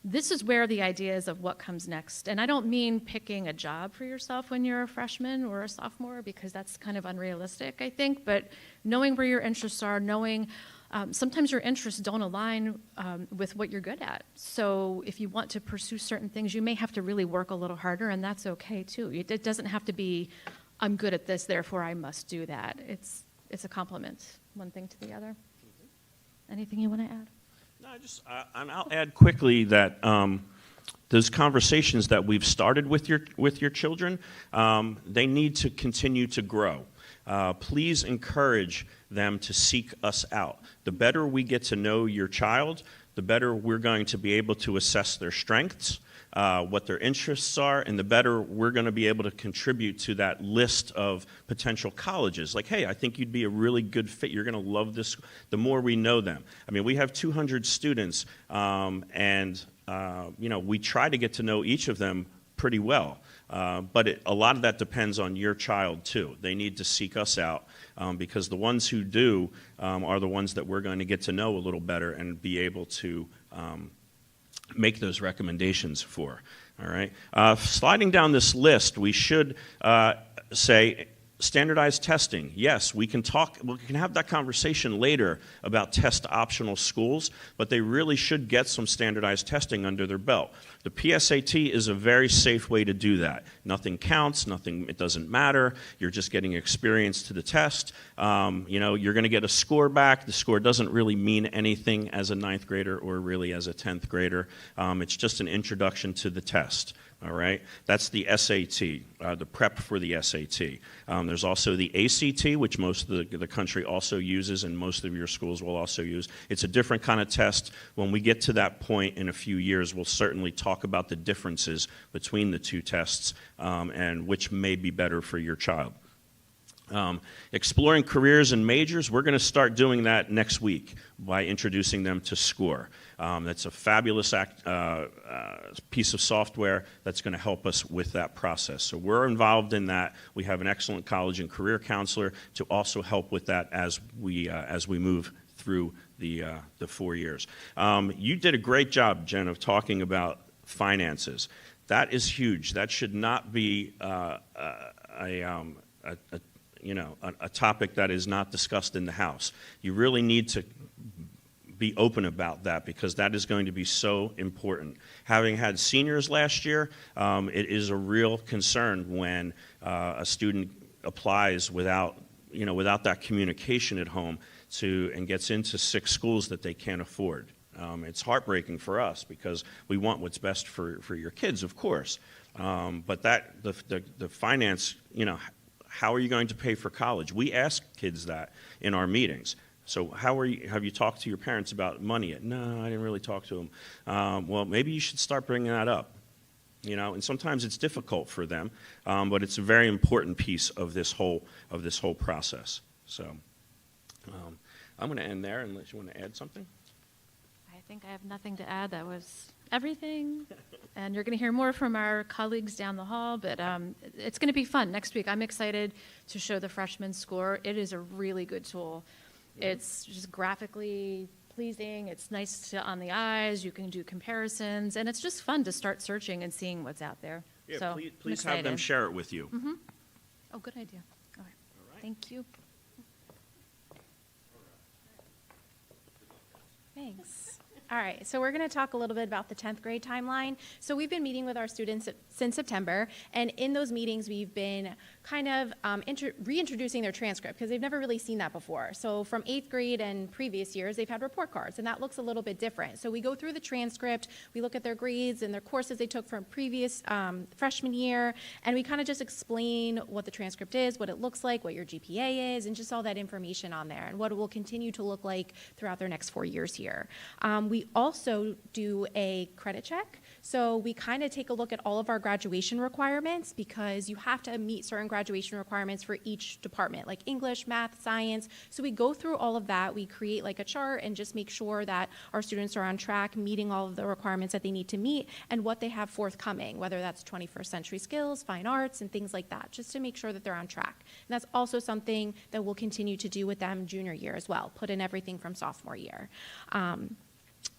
This is where the ideas of what comes next. And I don't mean picking a job for yourself when you're a freshman or a sophomore, because that's kind of unrealistic, I think, but knowing where your interests are, knowing sometimes your interests don't align with what you're good at. So if you want to pursue certain things, you may have to really work a little harder, and that's okay too. It doesn't have to be, I'm good at this, therefore I must do that. It's a complement, one thing to the other. Anything you want to add? No, I'll add quickly that those conversations that we've started with your children, they need to continue to grow. please encourage them to seek us out. The better we get to know your child, the better we're going to be able to assess their strengths, what their interests are, and the better we're going to be able to contribute to that list of potential colleges. Like, hey, I think you'd be a really good fit. You're going to love this. The more we know them. I mean, we have 200 students, and we try to get to know each of them pretty well. But a lot of that depends on your child, too. They need to seek us out because the ones who do are the ones that we're going to get to know a little better and be able to make those recommendations for. All right. Sliding down this list, we should say standardized testing. Yes, we can have that conversation later about test optional schools, but they really should get some standardized testing under their belt. The PSAT is a very safe way to do that. Nothing counts, it doesn't matter. You're just getting experience to the test. You're going to get a score back. The score doesn't really mean anything as a 9th grader or really as a 10th grader. It's just an introduction to the test. All right, that's the SAT, the prep for the SAT. There's also the ACT, which most of the country also uses and most of your schools will also use. It's a different kind of test. When we get to that point in a few years, we'll certainly talk about the differences between the two tests and which may be better for your child. Exploring careers and majors, we're going to start doing that next week by introducing them to SCORE. That's a fabulous piece of software that's going to help us with that process. So we're involved in that. We have an excellent college and career counselor to also help with that as we move through the 4 years. You did a great job, Jen, of talking about finances. That is huge. That should not be a topic that is not discussed in the House. You really need to be open about that because that is going to be so important. Having had seniors last year, it is a real concern when a student applies without that communication at home and gets into 6 schools that they can't afford. It's heartbreaking for us because we want what's best for your kids, of course. But the finance, how are you going to pay for college? We ask kids that in our meetings. So have you talked to your parents about money yet? No, I didn't really talk to them. Well, maybe you should start bringing that up. And sometimes it's difficult for them, but it's a very important piece of this whole process. So I'm going to end there unless you want to add something. I think I have nothing to add. That was everything. And you're going to hear more from our colleagues down the hall, but it's going to be fun next week. I'm excited to show the freshman score. It is a really good tool. It's just graphically pleasing. It's nice on the eyes. You can do comparisons, and it's just fun to start searching and seeing what's out there. Yeah, so please have them share it with you. Mm-hmm. Oh, good idea. All right. Thank you. Thanks. All right, so we're going to talk a little bit about the 10th grade timeline. So we've been meeting with our students since September, and in those meetings we've been kind of reintroducing their transcript because they've never really seen that before. So from 8th grade and previous years, they've had report cards, and that looks a little bit different. So we go through the transcript, we look at their grades and their courses they took from previous freshman year, and we kind of just explain what the transcript is, what it looks like, what your GPA is, and just all that information on there, and what it will continue to look like throughout their next 4 years here. We also do a credit check. So we kind of take a look at all of our graduation requirements because you have to meet certain graduation requirements for each department, like English, math, science. So we go through all of that. We create like a chart and just make sure that our students are on track, meeting all of the requirements that they need to meet and what they have forthcoming, whether that's 21st century skills, fine arts, and things like that, just to make sure that they're on track. And that's also something that we'll continue to do with them junior year as well, put in everything from sophomore year.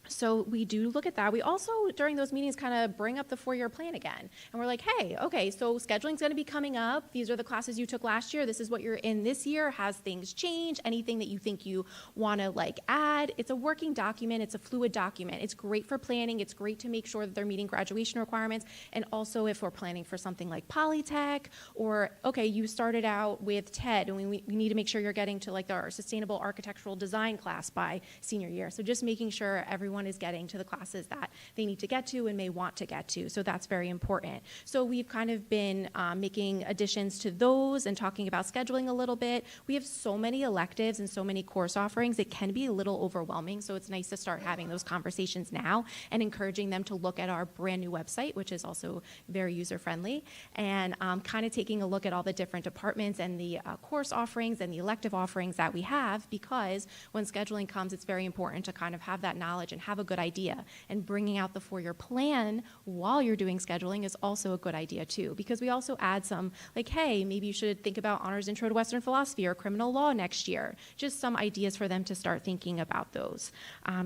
So we do look at that. We also, during those meetings, kind of bring up the 4-year plan again. And we're like, hey, okay, so scheduling's going to be coming up. These are the classes you took last year. This is what you're in this year. Has things changed? Anything that you think you want to add? It's a working document. It's a fluid document. It's great for planning. It's great to make sure that they're meeting graduation requirements. And also if we're planning for something like Polytech or, okay, you started out with TED and we need to make sure you're getting to our sustainable architectural design class by senior year. So just making sure everyone everyone is getting to the classes that they need to get to and may want to get to. So that's very important. So we've kind of been making additions to those and talking about scheduling a little bit. We have so many electives and so many course offerings, it can be a little overwhelming. So it's nice to start having those conversations now and encouraging them to look at our brand new website, which is also very user-friendly, and kind of taking a look at all the different departments and the course offerings and the elective offerings that we have, because when scheduling comes, it's very important to kind of have that knowledge and have a good idea. And bringing out the four-year plan while you're doing scheduling is also a good idea too, because we also add some, like, hey, maybe you should think about honors intro to Western philosophy or criminal law next year. Just some ideas for them to start thinking about those.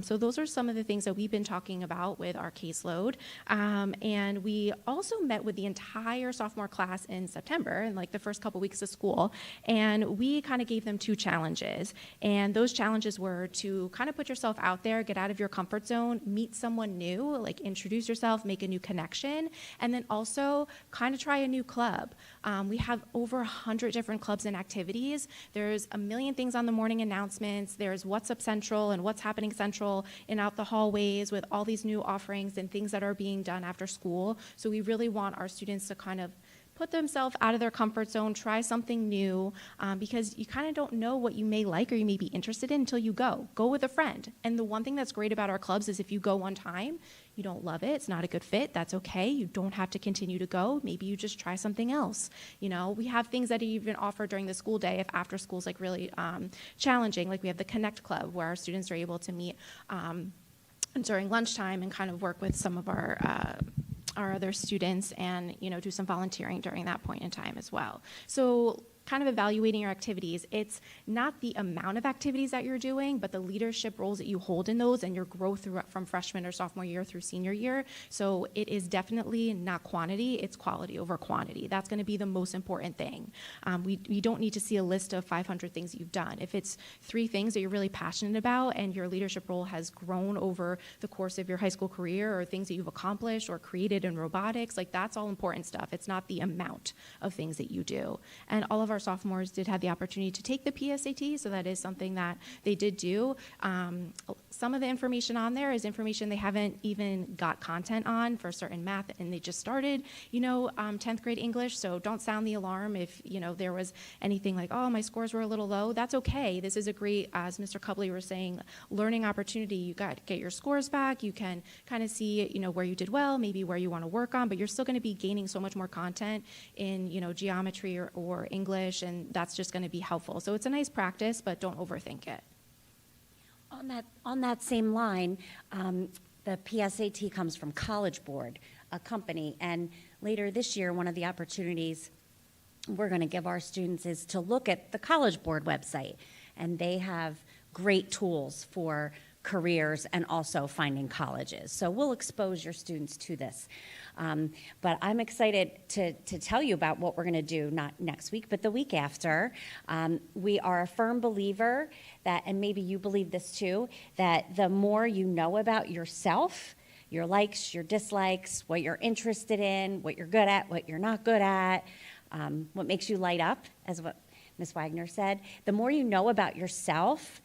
So those are some of the things that we've been talking about with our caseload. And we also met with the entire sophomore class in September, in like the first couple weeks of school, and we kind of gave them 2 challenges. And those challenges were to kind of put yourself out there, get out of your comfort zone, meet someone new, like introduce yourself, make a new connection, and then also kind of try a new club. We have over 100 different clubs and activities. There's a million things on the morning announcements. There's What's Up Central and What's Happening Central and out the hallways with all these new offerings and things that are being done after school. So we really want our students to kind of put themselves out of their comfort zone, try something new, because you kind of don't know what you may like or you may be interested in until you go. Go with a friend. And the one thing that's great about our clubs is if you go one time, you don't love it, it's not a good fit, that's okay. You don't have to continue to go. Maybe you just try something else. You know, we have things that are even offered during the school day if after school's like really challenging. Like we have the Connect Club where our students are able to meet during lunchtime and kind of work with some of our other students and, you know, do some volunteering during that point in time as well. So kind of evaluating your activities, it's not the amount of activities that you're doing, but the leadership roles that you hold in those and your growth from freshman or sophomore year through senior year. So it is definitely not quantity, it's quality over quantity. That's going to be the most important thing. We don't need to see a list of 500 things that you've done. If it's 3 things that you're really passionate about and your leadership role has grown over the course of your high school career, or things that you've accomplished or created in robotics, like that's all important stuff. It's not the amount of things that you do. And all of our sophomores did have the opportunity to take the PSAT, so that is something that they did do. Some of the information on there is information they haven't even got content on for certain math, and they just started, 10th grade English, so don't sound the alarm if, there was anything like, oh, my scores were a little low. That's okay. This is a great, as Mr. Cubley was saying, learning opportunity. You got to get your scores back. You can kind of see, where you did well, maybe where you want to work on, but you're still going to be gaining so much more content in, geometry or English, and that's just going to be helpful. So it's a nice practice, but don't overthink it. On that same line, the PSAT comes from College Board, a company, and later this year, one of the opportunities we're going to give our students is to look at the College Board website, and they have great tools for careers and also finding colleges. So we'll expose your students to this. But I'm excited to tell you about what we're going to do, not next week, but the week after. We are a firm believer that, and maybe you believe this too, that the more you know about yourself, your likes, your dislikes, what you're interested in, what you're good at, what you're not good at, what makes you light up, as what Ms. Wagner said, the more you know about yourself,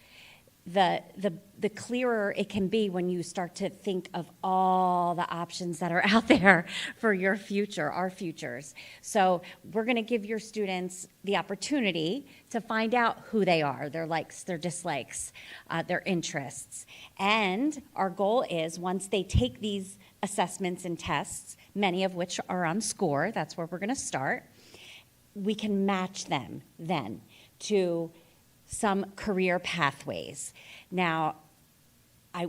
the clearer it can be when you start to think of all the options that are out there for your future, our futures. So we're going to give your students the opportunity to find out who they are, their likes, their dislikes, their interests. And our goal is once they take these assessments and tests, many of which are on SCORE, that's where we're going to start, we can match them then to some career pathways. Now,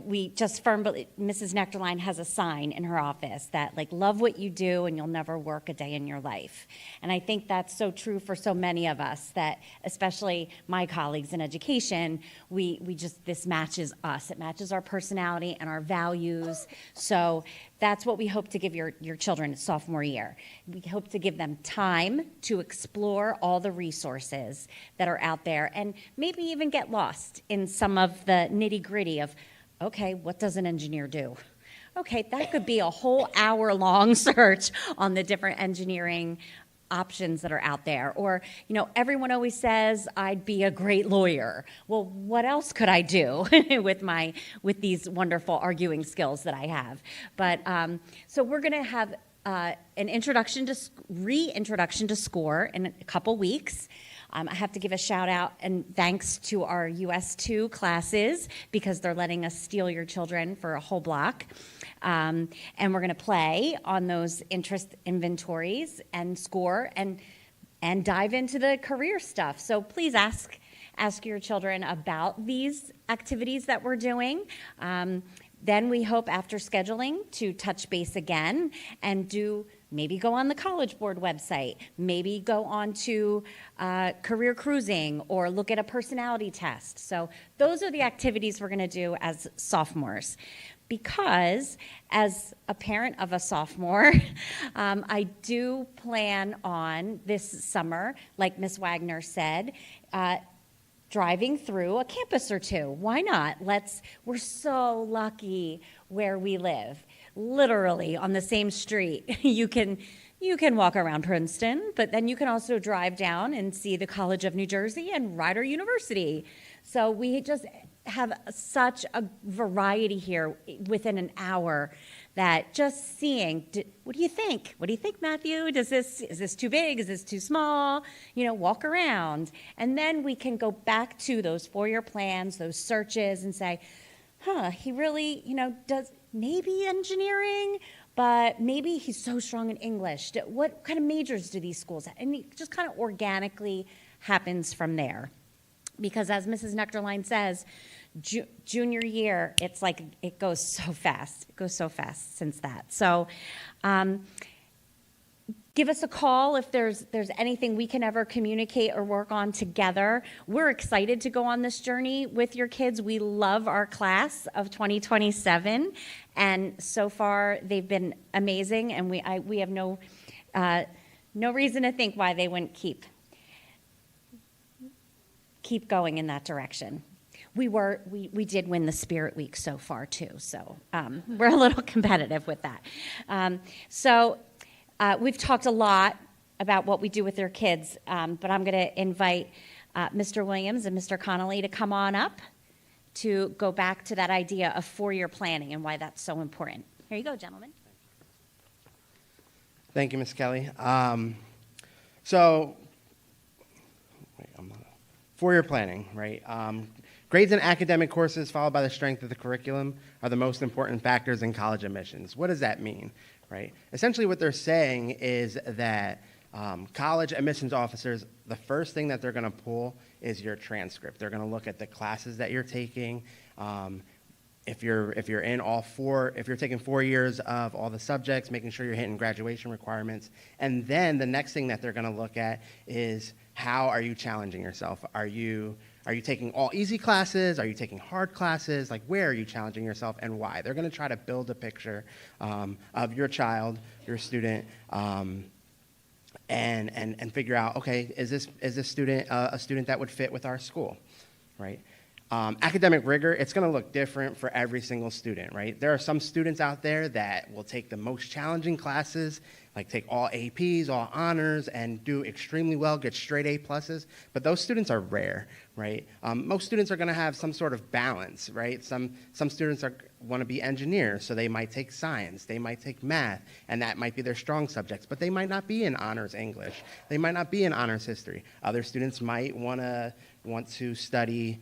we just firmly, Mrs. Nectarline has a sign in her office that, like, love what you do and you'll never work a day in your life. And I think that's so true for so many of us, that especially my colleagues in education, we just, this matches us. It matches our personality and our values. So that's what we hope to give your children sophomore year. We hope to give them time to explore all the resources that are out there and maybe even get lost in some of the nitty-gritty of, okay, what does an engineer do? Okay, that could be a whole hour-long search on the different engineering options that are out there. Or, everyone always says I'd be a great lawyer. Well, what else could I do with these wonderful arguing skills that I have? But so we're going to have an reintroduction to SCORE in a couple weeks. I have to give a shout out and thanks to our US2 classes because they're letting us steal your children for a whole block. And we're going to play on those interest inventories and SCORE and dive into the career stuff. So please ask your children about these activities that we're doing. Then we hope after scheduling to touch base again and maybe go on the College Board website, maybe go on to career cruising or look at a personality test. So those are the activities we're going to do as sophomores. Because as a parent of a sophomore, I do plan on this summer, like Ms. Wagner said, driving through a campus or two. Why not? We're so lucky where we live. Literally on the same street. You can walk around Princeton, but then you can also drive down and see the College of New Jersey and Rider University. So we just have such a variety here within an hour that just seeing, what do you think? What do you think, Matthew? Is this too big? Is this too small? Walk around. And then we can go back to those 4-year plans, those searches, and say, he really, does maybe engineering, but maybe he's so strong in English. What kind of majors do these schools have? And it just kind of organically happens from there. Because as Mrs. Nectarline says, junior year, it's like it goes so fast. It goes so fast since that. So give us a call if there's anything we can ever communicate or work on together. We're excited to go on this journey with your kids. We love our class of 2027, and so far they've been amazing, and we have no reason to think why they wouldn't keep going in that direction. We did win the Spirit Week so far too, so we're a little competitive with that. We've talked a lot about what we do with their kids, but I'm going to invite Mr. Williams and Mr. Connolly to come on up to go back to that idea of 4-year planning and why that's so important. Here you go, gentlemen. Thank you, Ms. Kelly. 4-year planning, right? Grades in academic courses followed by the strength of the curriculum are the most important factors in college admissions. What does that mean, right? Essentially what they're saying is that college admissions officers, the first thing that they're going to pull is your transcript. They're going to look at the classes that you're taking. If you're taking 4 years of all the subjects, making sure you're hitting graduation requirements. And then the next thing that they're going to look at is how are you challenging yourself? Are you taking all easy classes? Are you taking hard classes? Like, where are you challenging yourself and why? They're going to try to build a picture of your child, your student, and figure out, okay, is this student a student that would fit with our school, right? Academic rigor, it's going to look different for every single student, right? There are some students out there that will take the most challenging classes, like take all APs, all honors, and do extremely well, get straight A pluses, but those students are rare, right? Most students are going to have some sort of balance, right? Some students want to be engineers, so they might take science, they might take math, and that might be their strong subjects, but they might not be in honors English, they might not be in honors history. Other students might want to study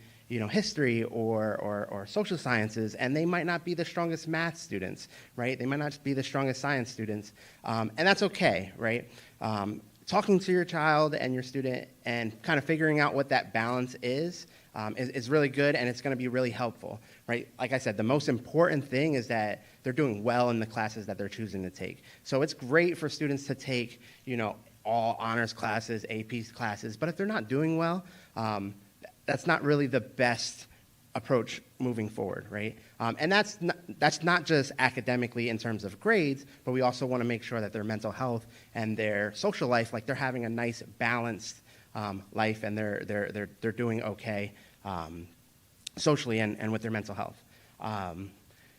history or social sciences, and they might not be the strongest math students, right? They might not be the strongest science students, and that's okay, right? Talking to your child and your student and kind of figuring out what that balance is really good, and it's going to be really helpful, right? Like I said, the most important thing is that they're doing well in the classes that they're choosing to take. So it's great for students to take, all honors classes, AP classes, but if they're not doing well, that's not really the best approach moving forward, right? And that's not just academically in terms of grades, but we also want to make sure that their mental health and their social life, like they're having a nice balanced life, and they're doing okay socially and with their mental health.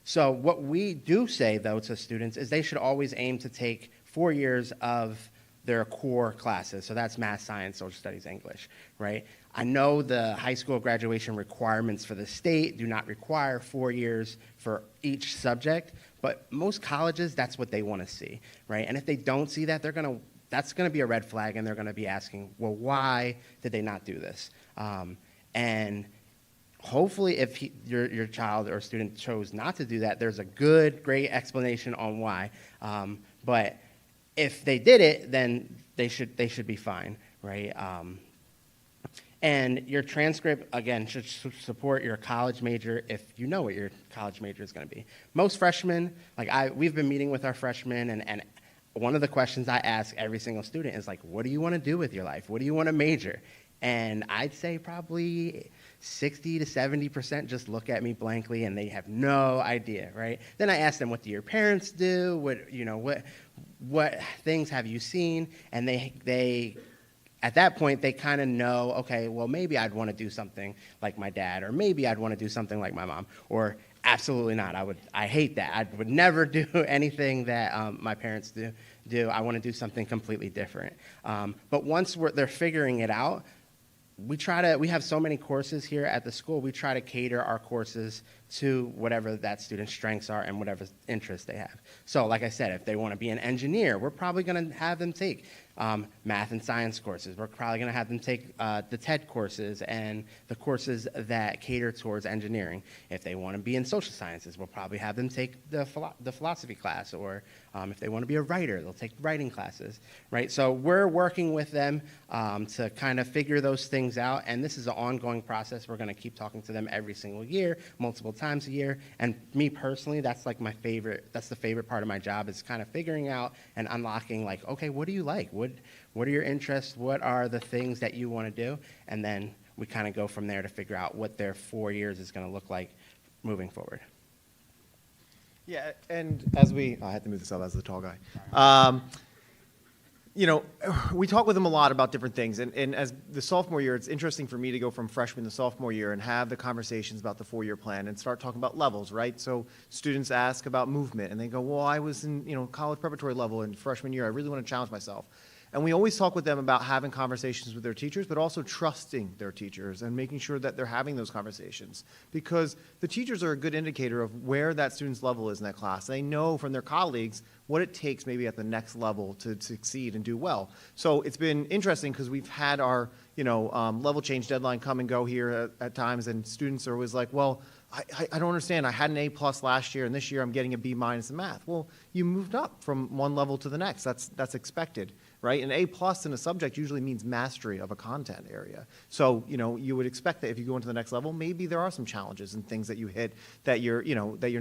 So what we do say though to students is they should always aim to take 4 years of their core classes. So that's math, science, social studies, English, right? I know the high school graduation requirements for the state do not require 4 years for each subject, but most colleges, that's what they want to see, right? And if they don't see that, that's going to be a red flag, and they're going to be asking, well, why did they not do this? And hopefully, if your child or student chose not to do that, there's a good, great explanation on why. But if they did it, then they should be fine, right? And your transcript, again, should support your college major if you know what your college major is going to be. Most freshmen, we've been meeting with our freshmen, and one of the questions I ask every single student is like, what do you want to do with your life? What do you want to major? And I'd say probably 60 to 70% just look at me blankly and they have no idea, right? Then I ask them, what do your parents do? What things have you seen? And they at that point, they kind of know, okay, well, maybe I'd want to do something like my dad, or maybe I'd want to do something like my mom, or absolutely not. I hate that. I would never do anything that my parents do. I want to do something completely different. But once they're figuring it out, we have so many courses here at the school, we try to cater our courses to whatever that student's strengths are and whatever interests they have. So like I said, if they want to be an engineer, we're probably going to have them take math and science courses. We're probably going to have them take the TED courses and the courses that cater towards engineering. If they want to be in social sciences, we'll probably have them take the philosophy class, or if they want to be a writer, they'll take writing classes, right? So we're working with them to kind of figure those things out, and this is an ongoing process. We're going to keep talking to them every single year, multiple times a year, and me personally, that's like that's the favorite part of my job, is kind of figuring out and unlocking, like, okay, what do you like? What are your interests? What are the things that you want to do? And then we kind of go from there to figure out what their 4 years is going to look like moving forward. Yeah, and I had to move this up as the tall guy. We talk with them a lot about different things, and as the sophomore year, it's interesting for me to go from freshman to sophomore year and have the conversations about the 4-year plan and start talking about levels, right? So students ask about movement, and they go, well, I was in college preparatory level in freshman year. I really want to challenge myself. And we always talk with them about having conversations with their teachers, but also trusting their teachers and making sure that they're having those conversations. Because the teachers are a good indicator of where that student's level is in that class. They know from their colleagues what it takes maybe at the next level to succeed and do well. So it's been interesting because we've had our level change deadline come and go here at times, and students are always like, well, I don't understand. I had an A+ last year, and this year I'm getting a B- in math. Well, you moved up from one level to the next. That's expected, right? An A+ in a subject usually means mastery of a content area. So, you would expect that if you go into the next level, maybe there are some challenges and things that you hit that you're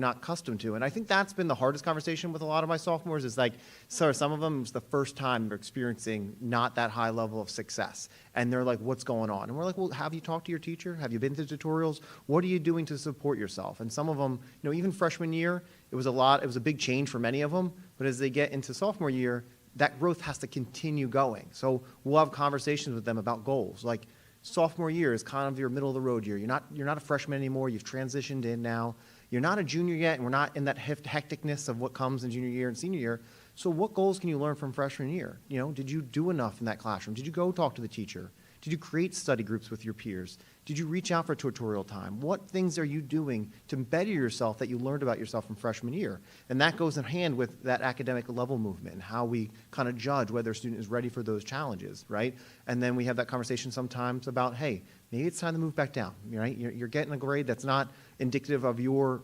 not accustomed to. And I think that's been the hardest conversation with a lot of my sophomores, is like, so some of them, it's the first time they're experiencing not that high level of success. And they're like, what's going on? And we're like, well, have you talked to your teacher? Have you been to tutorials? What are you doing to support yourself? And some of them, even freshman year, it was a big change for many of them. But as they get into sophomore year, that growth has to continue going. So we'll have conversations with them about goals. Like, sophomore year is kind of your middle of the road year. You're not a freshman anymore. You've transitioned in now. You're not a junior yet, and we're not in that hecticness of what comes in junior year and senior year. So what goals can you learn from freshman year? Did you do enough in that classroom? Did you go talk to the teacher? Did you create study groups with your peers? Did you reach out for tutorial time? What things are you doing to better yourself that you learned about yourself from freshman year? And that goes in hand with that academic level movement and how we kind of judge whether a student is ready for those challenges, right? And then we have that conversation sometimes about, hey, maybe it's time to move back down, right? You're getting a grade that's not indicative of your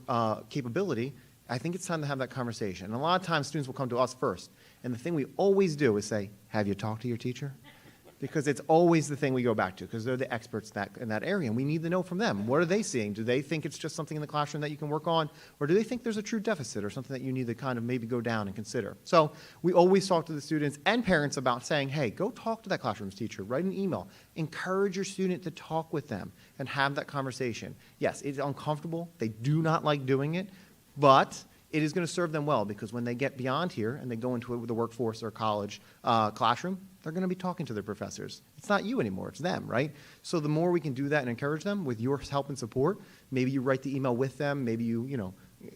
capability. I think it's time to have that conversation. And a lot of times students will come to us first. And the thing we always do is say, have you talked to your teacher? Because it's always the thing we go back to, because they're the experts in that area, and we need to know from them. What are they seeing? Do they think it's just something in the classroom that you can work on, or do they think there's a true deficit or something that you need to kind of maybe go down and consider? So we always talk to the students and parents about saying, hey, go talk to that classroom's teacher, write an email, encourage your student to talk with them and have that conversation. Yes, it's uncomfortable. They do not like doing it, but it is going to serve them well, because when they get beyond here and they go into the workforce or college classroom, they're going to be talking to their professors. It's not you anymore, it's them, right? So the more we can do that and encourage them with your help and support, maybe you write the email with them, maybe you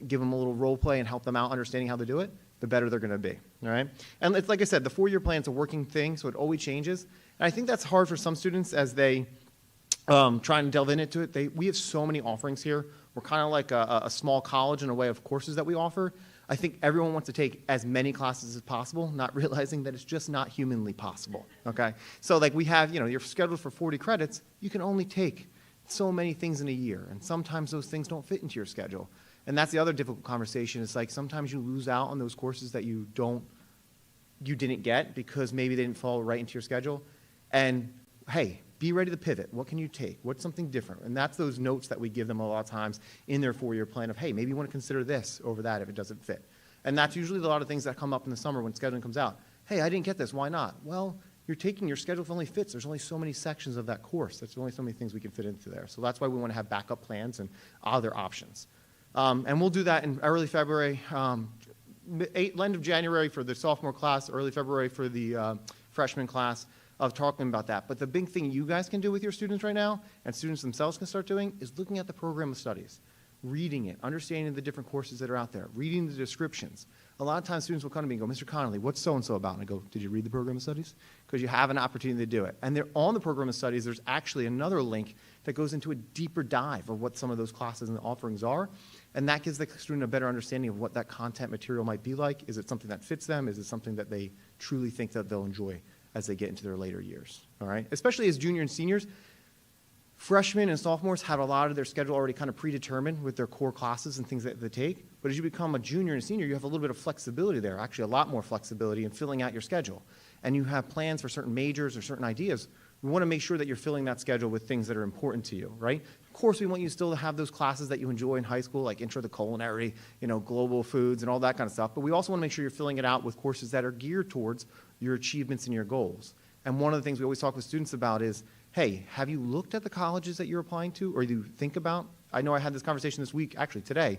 give them a little role play and help them out understanding how to do it, the better they're going to be, all right? And it's like I said, the 4-year plan is a working thing, so it always changes. And I think that's hard for some students as they try and delve into it. We have so many offerings here. We're kind of like a small college in a way of courses that we offer. I think everyone wants to take as many classes as possible, not realizing that it's just not humanly possible, okay? So like we have, you're scheduled for 40 credits. You can only take so many things in a year, and sometimes those things don't fit into your schedule. And that's the other difficult conversation. It's like sometimes you lose out on those courses that you didn't get because maybe they didn't fall right into your schedule. And hey, be ready to pivot. What can you take? What's something different? And that's those notes that we give them a lot of times in their 4-year plan of, hey, maybe you want to consider this over that if it doesn't fit. And that's usually a lot of things that come up in the summer when scheduling comes out. Hey, I didn't get this. Why not? Well, your schedule only fits. There's only so many sections of that course. There's only so many things we can fit into there. So that's why we want to have backup plans and other options. And we'll do that in early February, end of January for the sophomore class, early February for the freshman class, of talking about that. But the big thing you guys can do with your students right now, and students themselves can start doing, is looking at the program of studies, reading it, understanding the different courses that are out there, reading the descriptions. A lot of times students will come to me and go, Mr. Connolly, what's so-and-so about? And I go, did you read the program of studies? Because you have an opportunity to do it. And they're on the program of studies, there's actually another link that goes into a deeper dive of what some of those classes and offerings are. And that gives the student a better understanding of what that content material might be like. Is it something that fits them? Is it something that they truly think that they'll enjoy as they get into their later years, all right? Especially as juniors and seniors, freshmen and sophomores have a lot of their schedule already kind of predetermined with their core classes and things that they take. But as you become a junior and senior, you have a little bit of flexibility there, actually a lot more flexibility in filling out your schedule. And you have plans for certain majors or certain ideas. We want to make sure that you're filling that schedule with things that are important to you, right? Of course, we want you still to have those classes that you enjoy in high school, like Intro to Culinary, global foods and all that kind of stuff. But we also want to make sure you're filling it out with courses that are geared towards your achievements and your goals. And one of the things we always talk with students about is, hey, have you looked at the colleges that you're applying to or you think about? I know I had this conversation this week, actually today,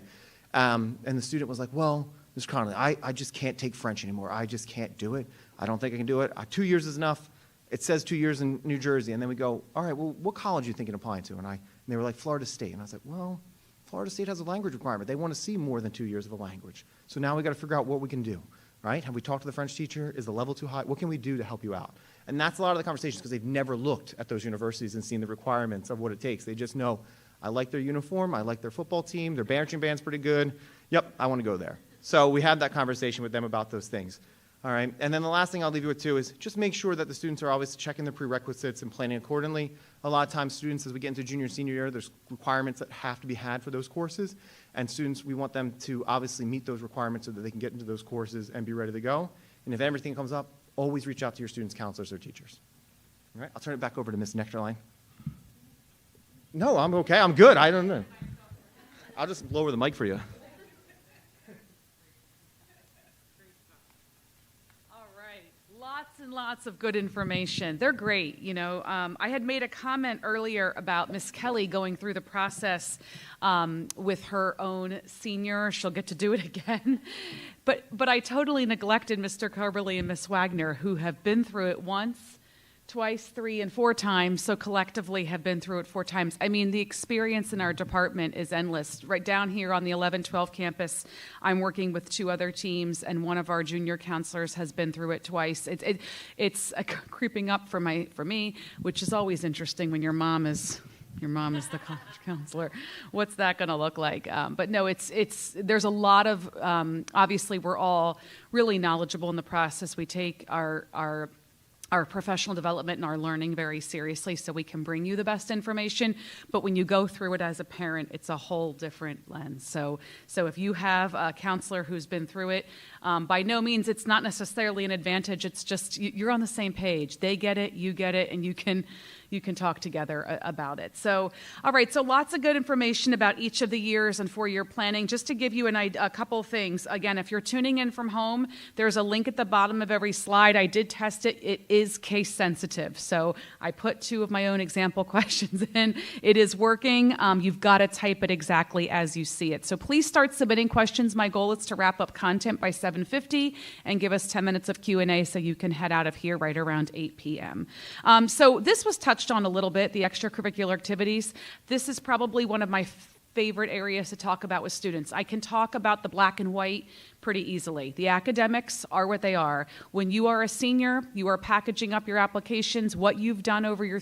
and the student was like, well, Mr. Connolly, I just can't take French anymore. I just can't do it. I don't think I can do it. 2 years is enough. It says 2 years in New Jersey. And then we go, all right, well, what college are you thinking of applying to? And they were like, Florida State. And I was like, well, Florida State has a language requirement. They want to see more than 2 years of a language. So now we got to figure out what we can do, right? Have we talked to the French teacher? Is the level too high? What can we do to help you out? And that's a lot of the conversations because they've never looked at those universities and seen the requirements of what it takes. They just know, I like their uniform, I like their football team, their marching band's pretty good. Yep, I want to go there. So we had that conversation with them about those things. All right, and then the last thing I'll leave you with too is just make sure that the students are always checking their prerequisites and planning accordingly. A lot of times students, as we get into junior and senior year, there's requirements that have to be had for those courses. And students, we want them to obviously meet those requirements so that they can get into those courses and be ready to go. And if everything comes up, always reach out to your students' counselors or teachers. All right, I'll turn it back over to Ms. Nectarline. No, I'm okay, I'm good, I don't know. I'll just lower the mic for you. Lots and lots of good information. They're great. I had made a comment earlier about Miss Kelly going through the process with her own senior. She'll get to do it again. But I totally neglected Mr. Coberly and Miss Wagner, who have been through it once, twice, 3, and 4 times, so collectively have been through it 4 times. I mean, the experience in our department is endless. Right down here on the 11-12 campus, I'm working with 2 other teams, and one of our junior counselors has been through it twice. It's creeping up for me, which is always interesting when your mom is the college counselor. What's that going to look like? But no, there's a lot of, obviously we're all really knowledgeable in the process. We take our professional development and our learning very seriously so we can bring you the best information. But when you go through it as a parent, it's a whole different lens. So if you have a counselor who's been through it, by no means it's not necessarily an advantage. It's just you're on the same page. They get it, you get it, and you can talk together about it. So, all right, so lots of good information about each of the years and 4-year planning. Just to give you a couple things, again, if you're tuning in from home, there's a link at the bottom of every slide. I did test it. It is case sensitive. So I put 2 of my own example questions in. It is working. You've got to type it exactly as you see it. So please start submitting questions. My goal is to wrap up content by 7:50 and give us 10 minutes of Q&A so you can head out of here right around 8 p.m. So this was touched on a little bit, the extracurricular activities. This is probably one of my favorite areas to talk about with students. I can talk about the black and white pretty easily. The academics are what they are. When you are a senior, you are packaging up your applications. What you've done over your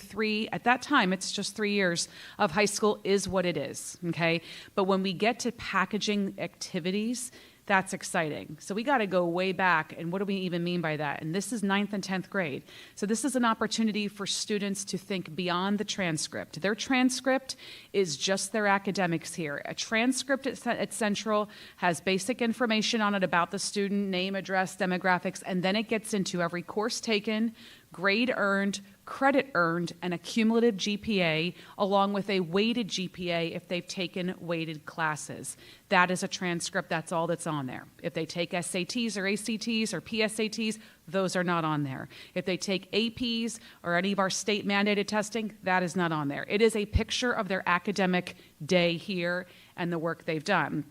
at that time, it's just 3 years of high school is what it is, okay? But when we get to packaging activities, that's exciting. So we got to go way back, and what do we even mean by that? And this is 9th and 10th grade. So this is an opportunity for students to think beyond the transcript. Their transcript is just their academics here. A transcript at Central has basic information on it about the student, name, address, demographics, and then it gets into every course taken, grade earned, credit earned, and a cumulative GPA, along with a weighted GPA if they've taken weighted classes. That is a transcript. That's all that's on there. If they take SATs or ACTs or PSATs, those are not on there. If they take APs or any of our state mandated testing, that is not on there. It is a picture of their academic day here and the work they've done.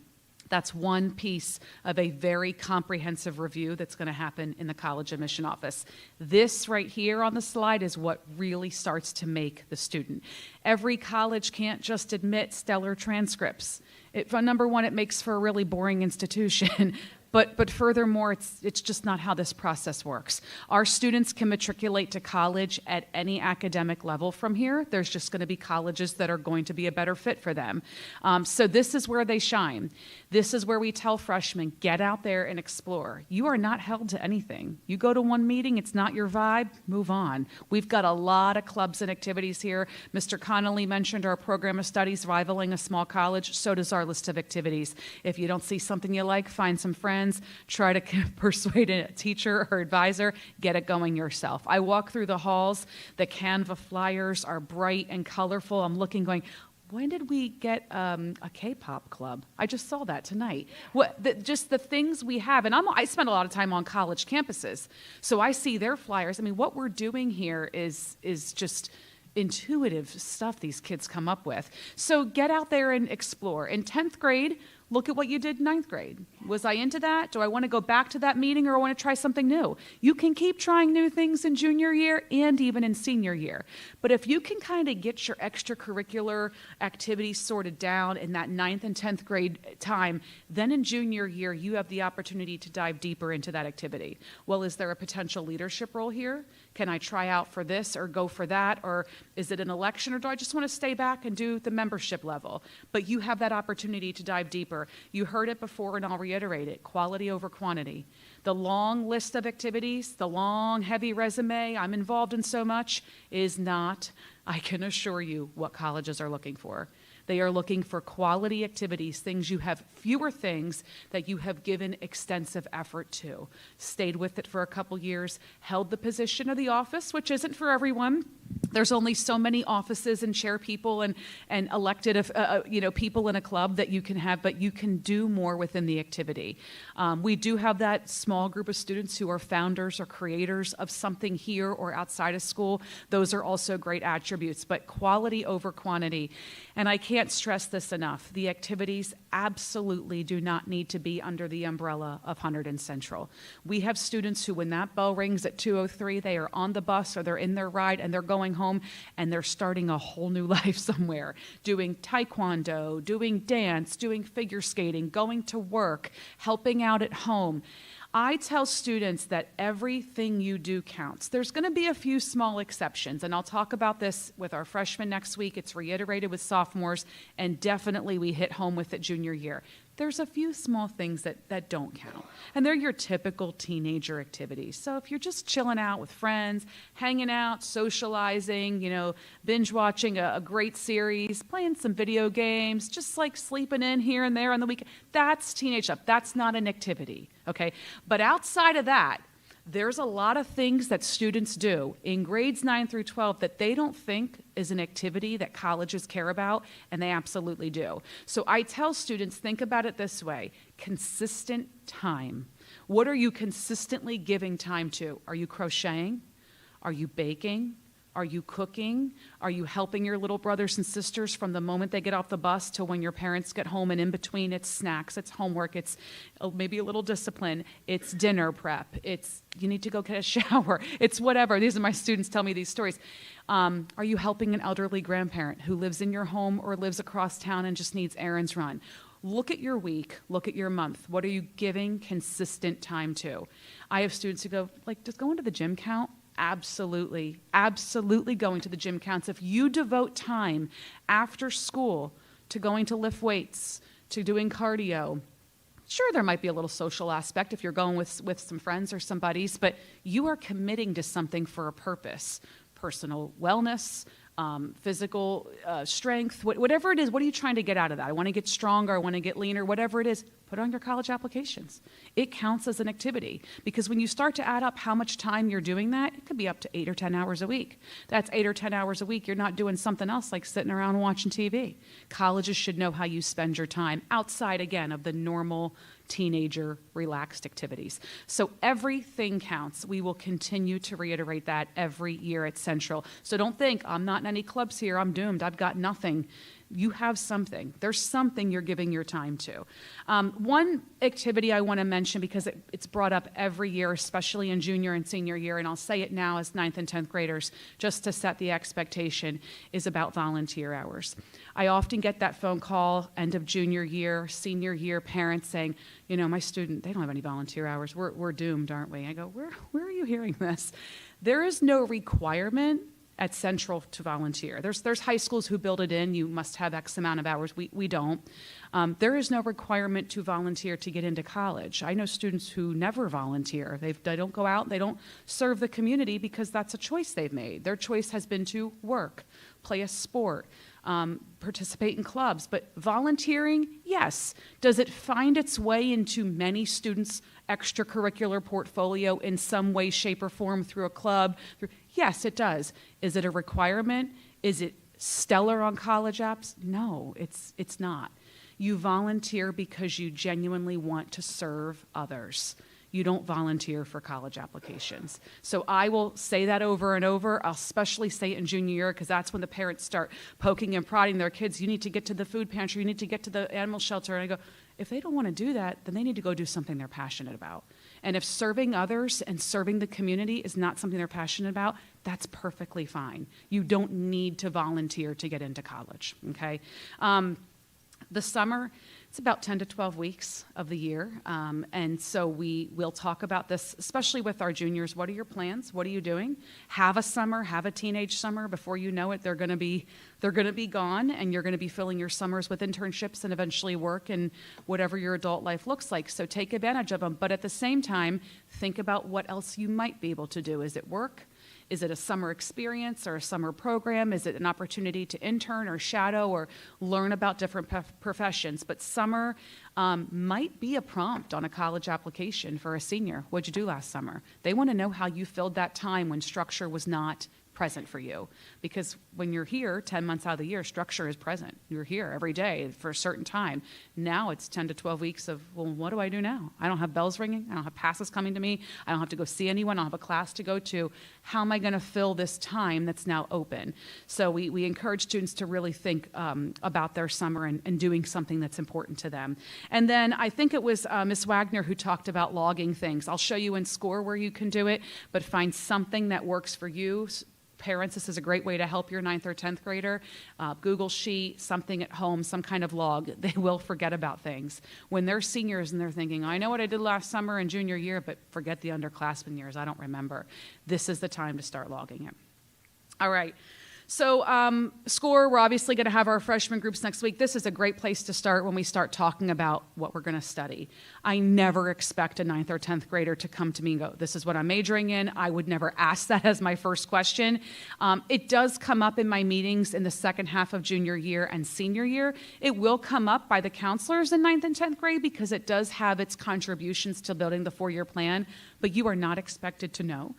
That's one piece of a very comprehensive review that's going to happen in the college admission office. This right here on the slide is what really starts to make the student. Every college can't just admit stellar transcripts. Number one, it makes for a really boring institution. But furthermore, it's just not how this process works. Our students can matriculate to college at any academic level from here. There's just going to be colleges that are going to be a better fit for them. So this is where they shine. This is where we tell freshmen, get out there and explore. You are not held to anything. You go to one meeting, it's not your vibe, move on. We've got a lot of clubs and activities here. Mr. Connolly mentioned our program of studies rivaling a small college. So does our list of activities. If you don't see something you like, find some friends. Try to persuade a teacher or advisor, get it going yourself. I walk through the halls, the Canva flyers are bright and colorful. I'm looking going, when did we get a K-pop club? I just saw that tonight. Just the things we have, and I spend a lot of time on college campuses, so I see their flyers. I mean, what we're doing here is just intuitive stuff these kids come up with. So get out there and explore. In 10th grade, look at what you did in 9th grade. Was I into that? Do I want to go back to that meeting, or I want to try something new? You can keep trying new things in junior year and even in senior year. But if you can kind of get your extracurricular activities sorted down in that 9th and 10th grade time, then in junior year, you have the opportunity to dive deeper into that activity. Well, is there a potential leadership role here? Can I try out for this or go for that? Or is it an election, or do I just want to stay back and do the membership level? But you have that opportunity to dive deeper. You heard it before, and I'll reiterate it: quality over quantity. The long list of activities, the long, heavy resume, I'm involved in so much, is not, I can assure you, what colleges are looking for. They are looking for quality activities, things you have, fewer things that you have given extensive effort to. Stayed with it for a couple years, held the position of the office, which isn't for everyone. There's only so many offices and chair people and elected people in a club that you can have, but you can do more within the activity. We do have that small group of students who are founders or creators of something here or outside of school. Those are also great attributes, but quality over quantity. And I can't stress this enough. The activities absolutely do not need to be under the umbrella of Hunterdon Central. We have students who, when that bell rings at 2:03, they are on the bus or they're in their ride and they're going home and they're starting a whole new life somewhere, doing taekwondo, doing dance, doing figure skating, going to work, helping out at home. I tell students that everything you do counts. There's going to be a few small exceptions, and I'll talk about this with our freshmen next week. It's reiterated with sophomores, and definitely we hit home with it junior year. There's a few small things that don't count, and they're your typical teenager activities. So if you're just chilling out with friends, hanging out, socializing, binge watching a great series, playing some video games, just like sleeping in here and there on the weekend, that's teenage stuff. That's not an activity, okay? But outside of that, there's a lot of things that students do in grades 9 through 12 that they don't think is an activity that colleges care about, and they absolutely do. So I tell students, think about it this way: consistent time. What are you consistently giving time to? Are you crocheting? Are you baking? Are you cooking? Are you helping your little brothers and sisters from the moment they get off the bus to when your parents get home, and in between it's snacks, it's homework, it's maybe a little discipline, it's dinner prep, it's you need to go get a shower, it's whatever. These are my students tell me these stories. Are you helping an elderly grandparent who lives in your home or lives across town and just needs errands run? Look at your week, look at your month. What are you giving consistent time to? I have students who go, like, does going to the gym count? Absolutely. Absolutely going to the gym counts. If you devote time after school to going to lift weights, to doing cardio, sure, there might be a little social aspect if you're going with some friends or some buddies, but you are committing to something for a purpose. Personal wellness, physical strength, whatever it is. What are you trying to get out of that? I want to get stronger, I want to get leaner, whatever it is. Put on your college applications. It counts as an activity, because when you start to add up how much time you're doing that, it could be up to 8 or 10 hours a week. That's 8 or 10 hours a week. You're not doing something else like sitting around watching TV. Colleges should know how you spend your time outside, again, of the normal teenager relaxed activities. So everything counts. We will continue to reiterate that every year at Central. So don't think, I'm not in any clubs here, I'm doomed, I've got nothing. You have something. There's something you're giving your time to. One activity I want to mention, because it's brought up every year, especially in junior and senior year, and I'll say it now as 9th and 10th graders, just to set the expectation, is about volunteer hours. I often get that phone call, end of junior year, senior year, parents saying, you know, my student, they don't have any volunteer hours. We're doomed, aren't we? I go, where are you hearing this? There is no requirement at Central to volunteer. There's high schools who build it in. You must have X amount of hours. We don't. There is no requirement to volunteer to get into college. I know students who never volunteer. They don't go out. They don't serve the community because that's a choice they've made. Their choice has been to work, play a sport, participate in clubs. But volunteering, yes. Does it find its way into many students' extracurricular portfolio in some way, shape, or form through a club? Yes, it does. Is it a requirement? Is it stellar on college apps? No, it's not. You volunteer because you genuinely want to serve others. You don't volunteer for college applications. So I will say that over and over. I'll especially say it in junior year, because that's when the parents start poking and prodding their kids. You need to get to the food pantry. You need to get to the animal shelter. And I go, if they don't want to do that, then they need to go do something they're passionate about. And if serving others and serving the community is not something they're passionate about, that's perfectly fine. You don't need to volunteer to get into college, okay? The summer, it's about 10 to 12 weeks of the year. And so we'll talk about this, especially with our juniors. What are your plans? What are you doing? Have a summer, have a teenage summer. Before you know it, they're going to be gone, and you're going to be filling your summers with internships and eventually work and whatever your adult life looks like. So take advantage of them. But at the same time, think about what else you might be able to do. Is it work? Is it a summer experience or a summer program? Is it an opportunity to intern or shadow or learn about different professions? But summer might be a prompt on a college application for a senior. What'd you do last summer? They want to know how you filled that time when structure was not present for you. Because when you're here 10 months out of the year, structure is present. You're here every day for a certain time. Now it's 10 to 12 weeks of, well, what do I do now? I don't have bells ringing. I don't have passes coming to me. I don't have to go see anyone. I don't have a class to go to. How am I going to fill this time that's now open? So we encourage students to really think about their summer and doing something that's important to them. And then I think it was Ms. Wagner who talked about logging things. I'll show you in SCORE where you can do it, but find something that works for you. Parents, this is a great way to help your 9th or 10th grader. Google Sheet, something at home, some kind of log. They will forget about things. When they're seniors and they're thinking, I know what I did last summer and junior year, but forget the underclassmen years, I don't remember. This is the time to start logging it. All right. So SCORE, we're obviously going to have our freshman groups next week. This is a great place to start when we start talking about what we're going to study. I never expect a 9th or 10th grader to come to me and go, this is what I'm majoring in. I would never ask that as my first question. It does come up in my meetings in the second half of junior year and senior year. It will come up by the counselors in 9th and 10th grade because it does have its contributions to building the 4-year plan, but you are not expected to know.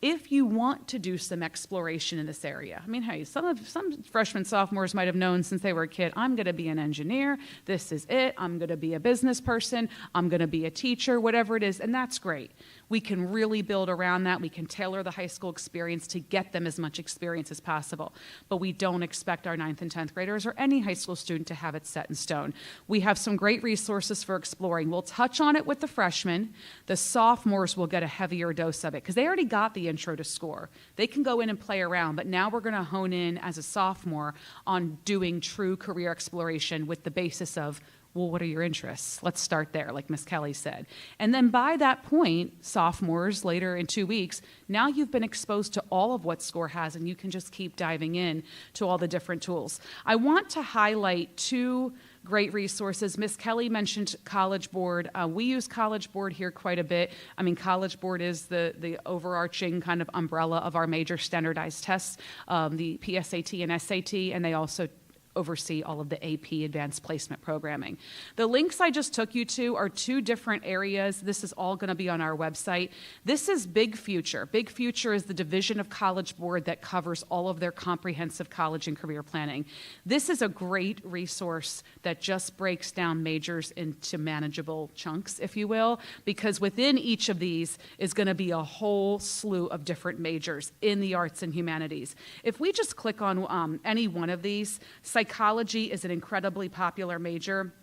If you want to do some exploration in this area, I mean, hey, some freshmen, sophomores might have known since they were a kid, I'm going to be an engineer, this is it, I'm going to be a business person, I'm going to be a teacher, whatever it is, and that's great. we can really build around that. We can tailor the high school experience to get them as much experience as possible. But we don't expect our 9th and 10th graders or any high school student to have it set in stone. We have some great resources for exploring. We'll touch on it with the freshmen. The sophomores will get a heavier dose of it because they already got the intro to score. They can go in and play around, but now we're going to hone in as a sophomore on doing true career exploration with the basis of, well, what are your interests? Let's start there, like Ms. Kelly said. And then by that point, sophomores, later in 2 weeks, now you've been exposed to all of what SCORE has, and you can just keep diving in to all the different tools. I want to highlight 2 great resources. Ms. Kelly mentioned College Board. We use College Board here quite a bit. I mean, College Board is the overarching kind of umbrella of our major standardized tests, the PSAT and SAT, and they also oversee all of the AP advanced placement programming. The links I just took you to are 2 different areas. This is all going to be on our website. This is Big Future. Big Future is the division of College Board that covers all of their comprehensive college and career planning. This is a great resource that just breaks down majors into manageable chunks, if you will, because within each of these is going to be a whole slew of different majors in the arts and humanities. If we just click on any one of these, psychology is an incredibly popular major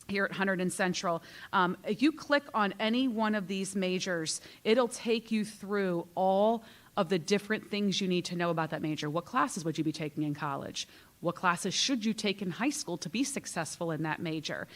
here at Hunterdon Central. If you click on any one of these majors, it'll take you through all of the different things you need to know about that major. What classes would you be taking in college? What classes should you take in high school to be successful in that major?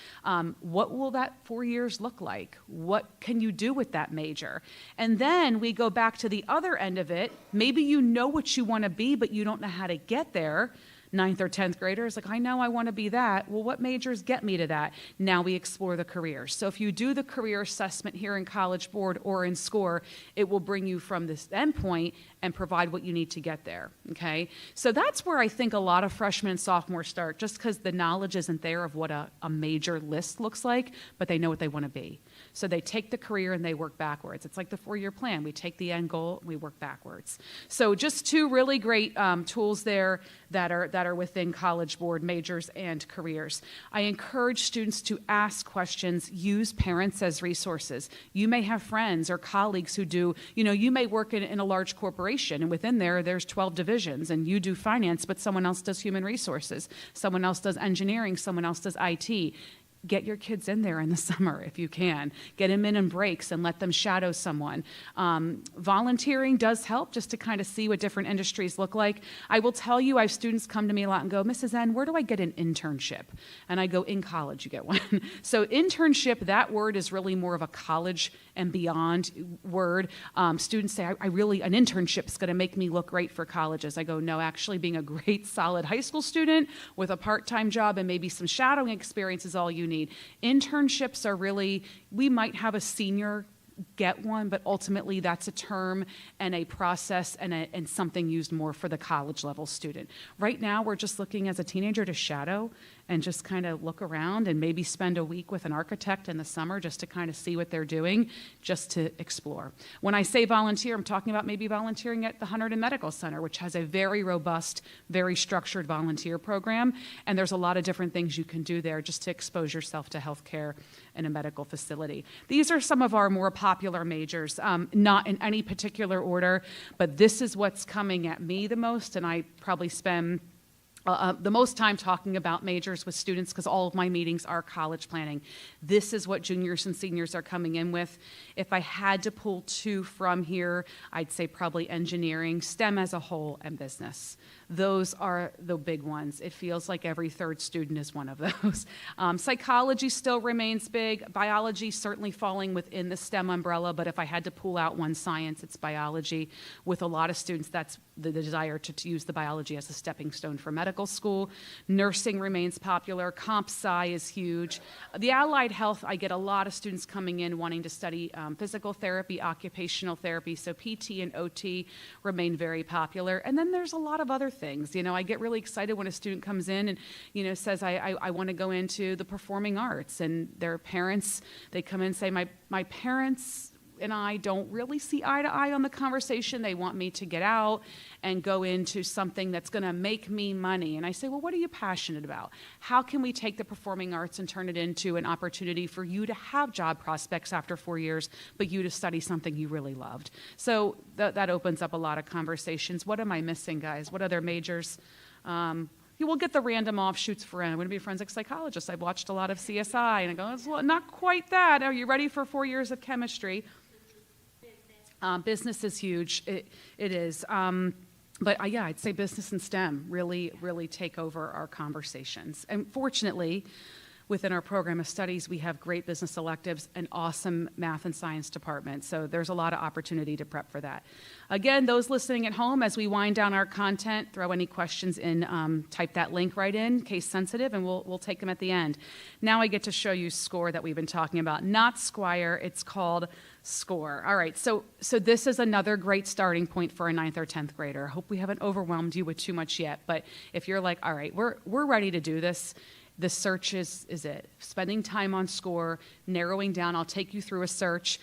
What will that 4 years look like? What can you do with that major? And then we go back to the other end of it. Maybe you know what you want to be, but you don't know how to get there. 9th or 10th graders, like, I know I want to be that. Well, what majors get me to that? Now we explore the careers. So if you do the career assessment here in College Board or in SCORE, it will bring you from this endpoint and provide what you need to get there, okay? So that's where I think a lot of freshmen and sophomores start, just because the knowledge isn't there of what a major list looks like, but they know what they want to be. So they take the career and they work backwards. It's like the 4-year plan. We take the end goal and we work backwards. So just 2 really great tools there that are within College Board majors and careers. I encourage students to ask questions, use parents as resources. You may have friends or colleagues who do, you may work in a large corporation, and within there's 12 divisions, and you do finance, but someone else does human resources, someone else does engineering, someone else does IT. Get your kids in there in the summer if you can. Get them in breaks and let them shadow someone. Volunteering does help just to kind of see what different industries look like. I will tell you, I have students come to me a lot and go, Mrs. N, where do I get an internship? And I go, in college you get one. So internship, that word is really more of a college and beyond word. Students say, an internship is going to make me look great for colleges. I go, no, actually being a great solid high school student with a part-time job and maybe some shadowing experience is all you need. Internships are really, we might have a senior get one, but ultimately that's a term and a process and something used more for the college level student. Right now, we're just looking as a teenager to shadow and just kind of look around and maybe spend a week with an architect in the summer just to kind of see what they're doing, just to explore. When I say volunteer, I'm talking about maybe volunteering at the Hunterdon Medical Center, which has a very robust, very structured volunteer program, and there's a lot of different things you can do there just to expose yourself to healthcare in a medical facility. These are some of our more popular majors, not in any particular order, but this is what's coming at me the most, and I probably spend the most time talking about majors with students because all of my meetings are college planning. This is what juniors and seniors are coming in with. If I had to pull 2 from here, I'd say probably engineering, STEM as a whole, and business. Those are the big ones. It feels like every 3rd student is one of those. Psychology still remains big. Biology certainly falling within the STEM umbrella, but if I had to pull out one science, it's biology. With a lot of students, that's the desire to use the biology as a stepping stone for medical school. Nursing remains popular. Comp Sci is huge. The allied health, I get a lot of students coming in wanting to study physical therapy, occupational therapy, so PT and OT remain very popular. And then there's a lot of other things. I get really excited when a student comes in and, says, I want to go into the performing arts, and their parents, they come in and say, my parents and I don't really see eye to eye on the conversation. They want me to get out and go into something that's going to make me money. And I say, well, what are you passionate about? How can we take the performing arts and turn it into an opportunity for you to have job prospects after 4 years, but you to study something you really loved? So that opens up a lot of conversations. What am I missing, guys? What other majors? You will get the random offshoots for I'm going to be a forensic psychologist. I've watched a lot of CSI, and I go, it's not quite that. Are you ready for 4 years of chemistry? Business is huge. It is. But yeah, I'd say business and STEM really, really take over our conversations. And fortunately, within our program of studies, we have great business electives and awesome math and science departments. So there's a lot of opportunity to prep for that. Again, those listening at home, as we wind down our content, throw any questions in, type that link right in, case sensitive, and we'll take them at the end. Now I get to show you SCORE that we've been talking about. Not Squire, it's called SCORE. All right, so this is another great starting point for a 9th or 10th grader. I hope we haven't overwhelmed you with too much yet, but if you're like, all right, we're ready to do this, the search is it. Spending time on SCORE, narrowing down. I'll take you through a search.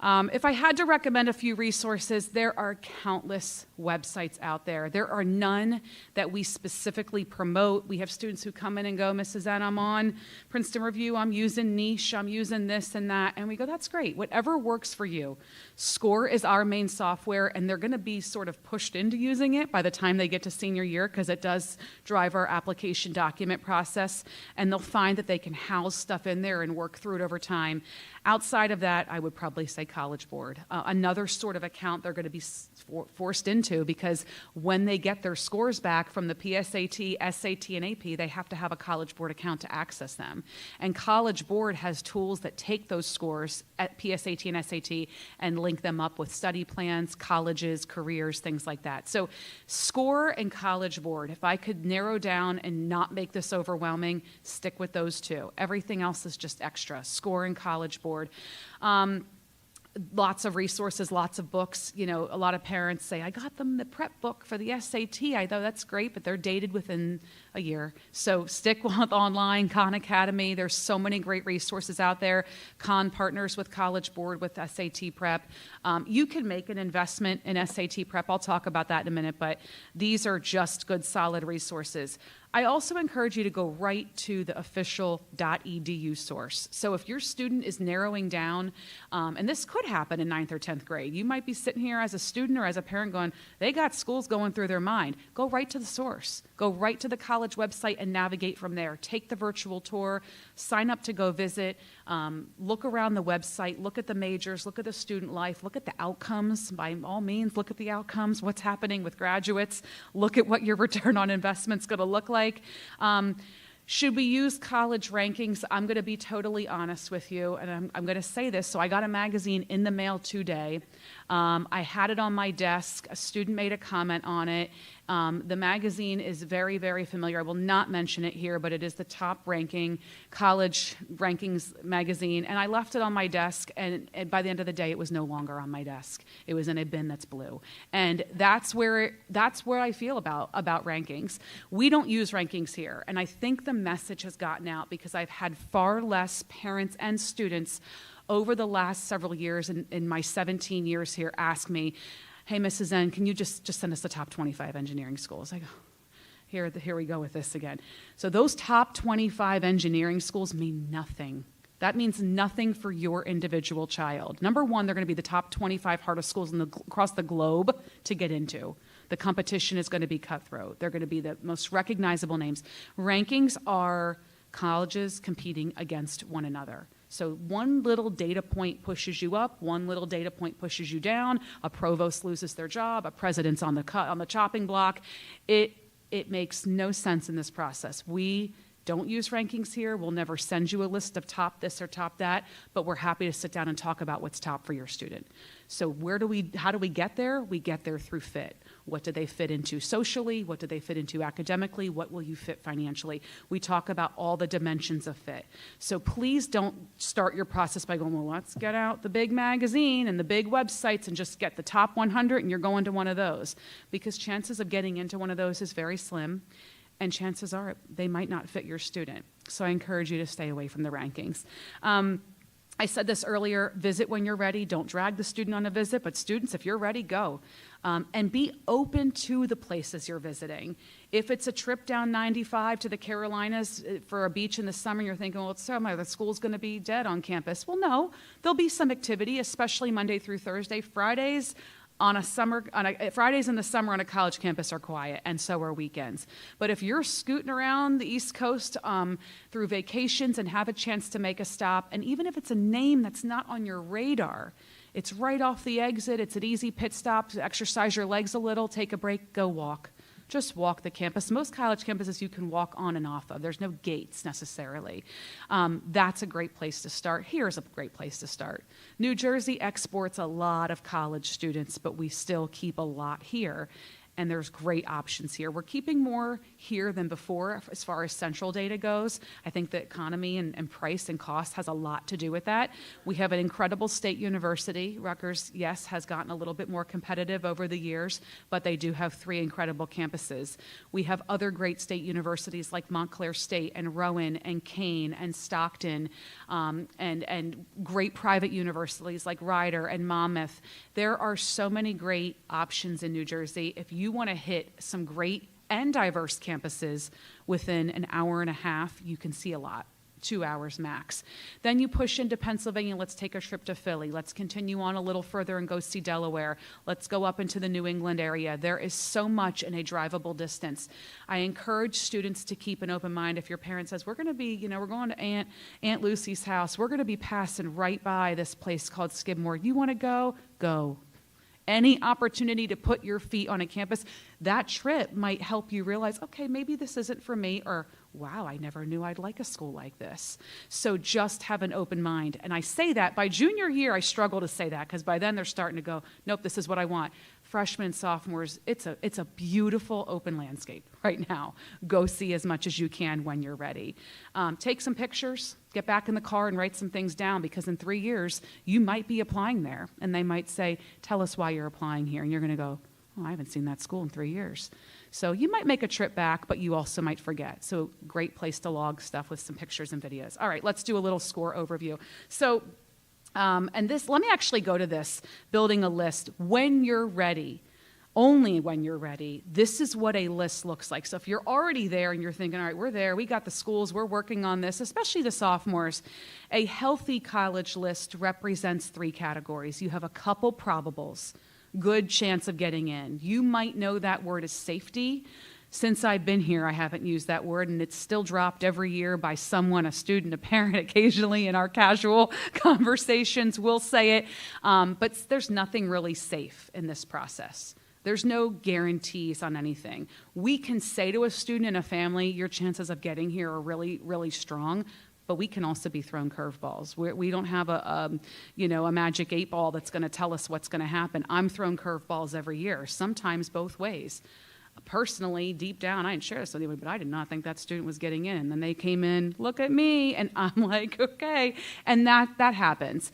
If I had to recommend a few resources, there are countless websites out there. There are none that we specifically promote. We have students who come in and go, Mrs. N, I'm on Princeton Review, I'm using Niche, I'm using this and that. And we go, that's great. Whatever works for you. SCORE is our main software, and they're going to be sort of pushed into using it by the time they get to senior year, because it does drive our application document process, and they'll find that they can house stuff in there and work through it over time. Outside of that, I would probably say College Board. Another sort of account they're going to be forced into, because when they get their scores back from the PSAT, SAT, and AP, they have to have a College Board account to access them. And College Board has tools that take those scores at PSAT and SAT and link them up with study plans, colleges, careers, things like that. So SCORE and College Board, if I could narrow down and not make this overwhelming, stick with those two. Everything else is just extra. SCORE and College Board. Lots of resources, lots of books. You know, a lot of parents say, I got them the prep book for the SAT. I thought that's great, but they're dated within a year. So stick with online, Khan Academy. There's so many great resources out there. Khan partners with College Board with SAT prep. You can make an investment in SAT prep. I'll talk about that in a minute, but these are just good, solid resources. I also encourage you to go right to the official .edu source. So if your student is narrowing down, and this could happen in 9th or 10th grade, you might be sitting here as a student or as a parent going, they got schools going through their mind. Go right to the source. Go right to the college website and navigate from there. Take the virtual tour, sign up to go visit, look around the website, look at the majors, look at the student life, look at the outcomes. By all means, look at the outcomes, what's happening with graduates, look at what your return on investment's going to look like. Should we use college rankings? I'm going to be totally honest with you, and I'm going to say this. So I got a magazine in the mail today. I had it on my desk. A student made a comment on it. The magazine is very, very familiar. I will not mention it here, but it is the top ranking college rankings magazine. And I left it on my desk, and by the end of the day, it was no longer on my desk. It was in a bin that's blue. And that's where I feel about rankings. We don't use rankings here. And I think the message has gotten out because I've had far less parents and students over the last several years in my 17 years here ask me, hey, Mrs. N, can you just send us the top 25 engineering schools? I go, here we go with this again. So those top 25 engineering schools mean nothing. That means nothing for your individual child. Number one, they're going to be the top 25 hardest schools across the globe to get into. The competition is going to be cutthroat. They're going to be the most recognizable names. Rankings are colleges competing against one another. So one little data point pushes you up, one little data point pushes you down. A provost loses their job, a president's on the chopping block. It makes no sense in this process. We don't use rankings here. We'll never send you a list of top this or top that, but we're happy to sit down and talk about what's top for your student. So how do we get there? We get there through fit. What do they fit into socially? What do they fit into academically? What will you fit financially? We talk about all the dimensions of fit. So please don't start your process by going, well, let's get out the big magazine and the big websites and just get the top 100 and you're going to one of those. Because chances of getting into one of those is very slim, and chances are they might not fit your student. So I encourage you to stay away from the rankings. I said this earlier, visit when you're ready. Don't drag the student on a visit, but students, if you're ready, go. And be open to the places you're visiting. If it's a trip down 95 to the Carolinas for a beach in the summer, you're thinking, well, it's summer, the school's going to be dead on campus. Well, no, there'll be some activity, especially Monday through Thursday. Fridays in the summer on a college campus are quiet, and so are weekends. But if you're scooting around the East Coast through vacations and have a chance to make a stop, and even if it's a name that's not on your radar, it's right off the exit, it's an easy pit stop to exercise your legs a little, take a break, go walk. Just walk the campus. Most college campuses you can walk on and off of. There's no gates necessarily. That's a great place to start. Here's a great place to start. New Jersey exports a lot of college students, but we still keep a lot here. And there's great options here. We're keeping more here than before as far as central data goes. I think the economy and price and cost has a lot to do with that. We have an incredible state university. Rutgers, yes, has gotten a little bit more competitive over the years, but they do have 3 incredible campuses. We have other great state universities like Montclair State and Rowan and Kane and Stockton, and great private universities like Rider and Monmouth. There are so many great options in New Jersey. If you want to hit some great and diverse campuses within an hour and a half, you can see a lot. 2 hours max. Then you push into Pennsylvania, let's take a trip to Philly. Let's continue on a little further and go see Delaware. Let's go up into the New England area. There is so much in a drivable distance. I encourage students to keep an open mind. If your parent says, we're going to be, we're going to Aunt Lucy's house, we're going to be passing right by this place called Skidmore. You want to go? Go. Any opportunity to put your feet on a campus, that trip might help you realize, okay, maybe this isn't for me, or wow, I never knew I'd like a school like this. So just have an open mind. And I say that by junior year, I struggle to say that because by then they're starting to go, nope, this is what I want. Freshmen and sophomores, it's a beautiful open landscape right now. Go see as much as you can when you're ready. Take some pictures, get back in the car and write some things down, because in 3 years, you might be applying there. And they might say, tell us why you're applying here. And you're going to go, oh, I haven't seen that school in 3 years. So you might make a trip back, but you also might forget. So great place to log stuff with some pictures and videos. All right, let's do a little score overview. So, let me actually go to this, building a list. When you're ready, only when you're ready, this is what a list looks like. So if you're already there and you're thinking, all right, we're there, we got the schools, we're working on this, especially the sophomores, a healthy college list represents 3 categories. You have a couple probables, good chance of getting in. You might know that word is safety. Since I've been here, I haven't used that word, and it's still dropped every year by someone, a student, a parent, occasionally in our casual conversations. We'll say it, but there's nothing really safe in this process. There's no guarantees on anything. We can say to a student and a family, your chances of getting here are really, really strong, but we can also be thrown curveballs. We don't have a magic 8 ball that's going to tell us what's going to happen. I'm thrown curveballs every year, sometimes both ways. Personally, deep down, I didn't share this with anyone, but I did not think that student was getting in. And then they came in, look at me, and I'm like, okay. And that happens.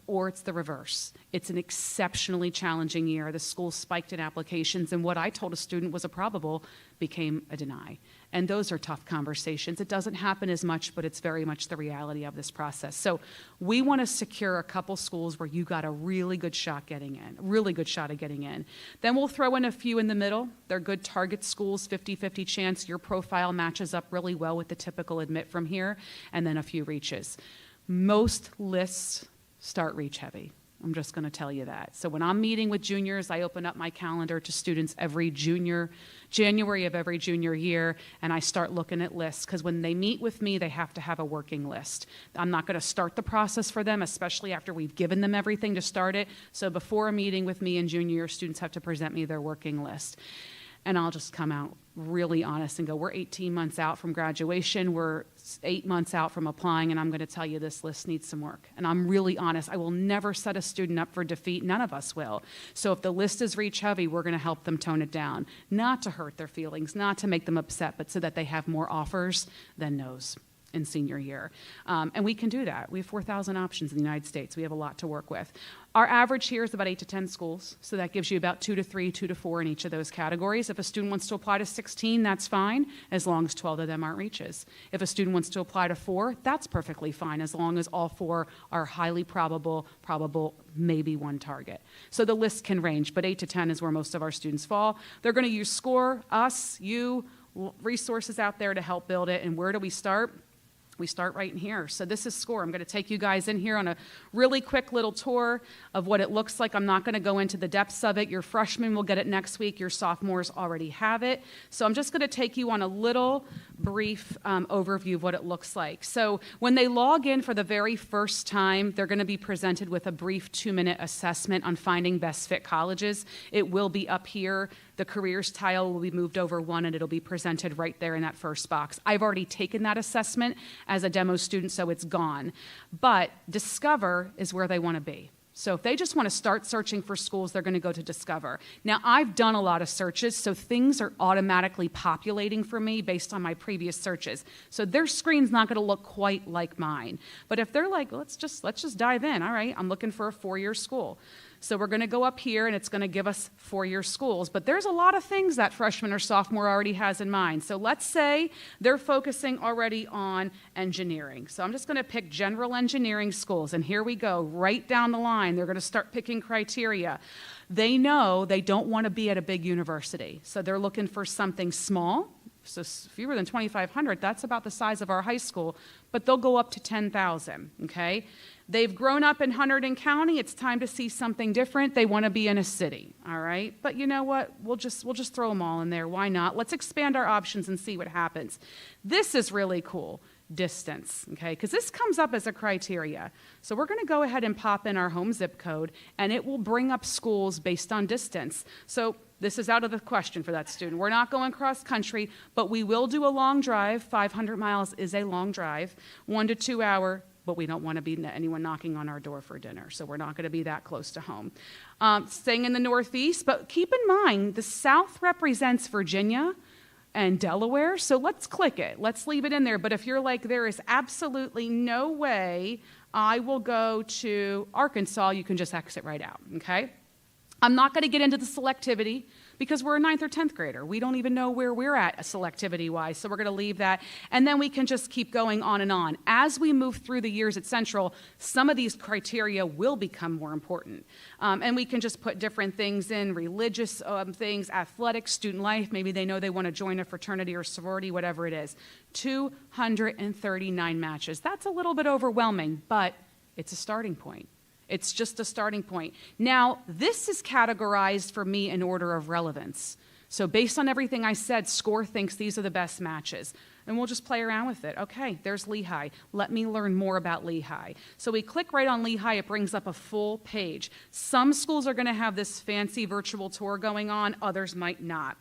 Or it's the reverse. It's an exceptionally challenging year. The school spiked in applications, and what I told a student was a probable became a deny. And those are tough conversations. It doesn't happen as much, but it's very much the reality of this process. So we want to secure a couple schools where you got a really good shot getting in, really good shot at getting in. Then we'll throw in a few in the middle. They're good target schools, 50-50 chance. Your profile matches up really well with the typical admit from here, and then a few reaches. Most lists start reach heavy. I'm just going to tell you that. So when I'm meeting with juniors, I open up my calendar to students every January of every junior year, and I start looking at lists, because when they meet with me, they have to have a working list. I'm not going to start the process for them, especially after we've given them everything to start it. So before a meeting with me in junior year, students have to present me their working list. And I'll just come out really honest and go, we're 18 months out from graduation, we're 8 months out from applying, and I'm going to tell you this list needs some work. And I'm really honest. I will never set a student up for defeat. None of us will. So if the list is reach heavy, we're going to help them tone it down. Not to hurt their feelings, not to make them upset, but so that they have more offers than no's. in senior year. And we can do that. We have 4,000 options in the United States. We have a lot to work with. Our average here is about 8 to 10 schools, so that gives you about 2 to 3, 2 to 4 in each of those categories. If a student wants to apply to 16, that's fine, as long as 12 of them aren't reaches. If a student wants to apply to 4, that's perfectly fine, as long as all 4 are highly probable, maybe one target. So the list can range, but 8 to 10 is where most of our students fall. They're going to use SCORE, us, you, resources out there to help build it. And where do we start? We start right in here. So this is SCORE. I'm going to take you guys in here on a really quick little tour of what it looks like. I'm not going to go into the depths of it. Your freshmen will get it next week. Your sophomores already have it. So I'm just going to take you on a little brief overview of what it looks like. So when they log in for the very first time, they're going to be presented with a brief 2-minute assessment on finding best fit colleges. It will be up here. The careers tile will be moved over one, and it'll be presented right there in that first box. I've already taken that assessment as a demo student, so it's gone. But Discover is where they want to be. So if they just want to start searching for schools, they're going to go to Discover. Now, I've done a lot of searches, so things are automatically populating for me based on my previous searches. So their screen's not going to look quite like mine. But if they're like, let's just dive in. All right, I'm looking for a 4-year school. So we're going to go up here, and it's going to give us 4-year schools. But there's a lot of things that freshman or sophomore already has in mind. So let's say they're focusing already on engineering. So I'm just going to pick general engineering schools. And here we go, right down the line. They're going to start picking criteria. They know they don't want to be at a big university. So they're looking for something small. So fewer than 2,500, that's about the size of our high school. But they'll go up to 10,000, okay? They've grown up in Hunterdon County. It's time to see something different. They want to be in a city, all right? But you know what? We'll just throw them all in there. Why not? Let's expand our options and see what happens. This is really cool. Distance, okay? Because this comes up as a criteria. So we're going to go ahead and pop in our home zip code, and it will bring up schools based on distance. So this is out of the question for that student. We're not going cross country, but we will do a long drive. 500 miles is a long drive, 1 to 2 hour. But we don't want to be anyone knocking on our door for dinner, so we're not going to be that close to home. Staying in the Northeast, but keep in mind, the South represents Virginia and Delaware, so let's click it. Let's leave it in there. But if you're like, there is absolutely no way I will go to Arkansas, you can just exit right out, okay? I'm not going to get into the selectivity because we're a 9th or 10th grader. We don't even know where we're at selectivity-wise, so we're going to leave that. And then we can just keep going on and on. As we move through the years at Central, some of these criteria will become more important. And we can just put different things in, religious things, athletics, student life. Maybe they know they want to join a fraternity or sorority, whatever it is. 239 matches. That's a little bit overwhelming, but it's a starting point. It's just a starting point. Now, this is categorized for me in order of relevance. So based on everything I said, SCORE thinks these are the best matches. And we'll just play around with it. Okay, there's Lehigh. Let me learn more about Lehigh. So we click right on Lehigh. It brings up a full page. Some schools are going to have this fancy virtual tour going on. Others might not.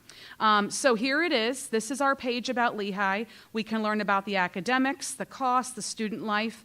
So here it is. This is our page about Lehigh. We can learn about the academics, the cost, the student life.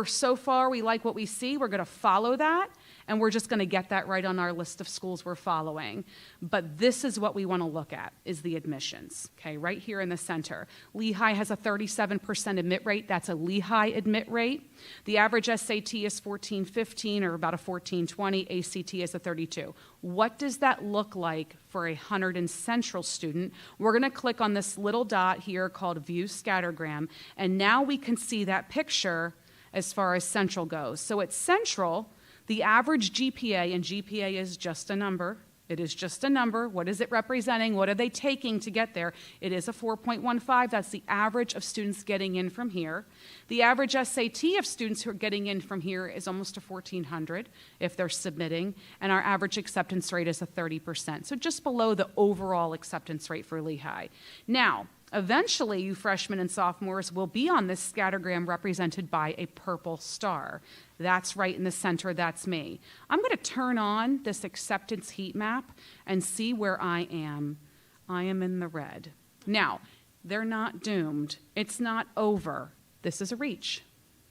So far, we like what we see. We're going to follow that. And we're just going to get that right on our list of schools we're following. But this is what we want to look at, is the admissions, okay, right here in the center. Lehigh has a 37% admit rate. That's a Lehigh admit rate. The average SAT is 1415 or about a 1420. ACT is a 32. What does that look like for a Hunterdon Central student? We're going to click on this little dot here called View Scattergram, and now we can see that picture as far as Central goes. So at Central, the average GPA, and GPA is just a number. It is just a number. What is it representing? What are they taking to get there? It is a 4.15. That's the average of students getting in from here. The average SAT of students who are getting in from here is almost a 1,400 if they're submitting, and our average acceptance rate is a 30%, so just below the overall acceptance rate for Lehigh. Now, eventually, you freshmen and sophomores will be on this scattergram represented by a purple star. That's right in the center, that's me. I'm going to turn on this acceptance heat map and see where I am. I am in the red. Now, they're not doomed. It's not over. This is a reach.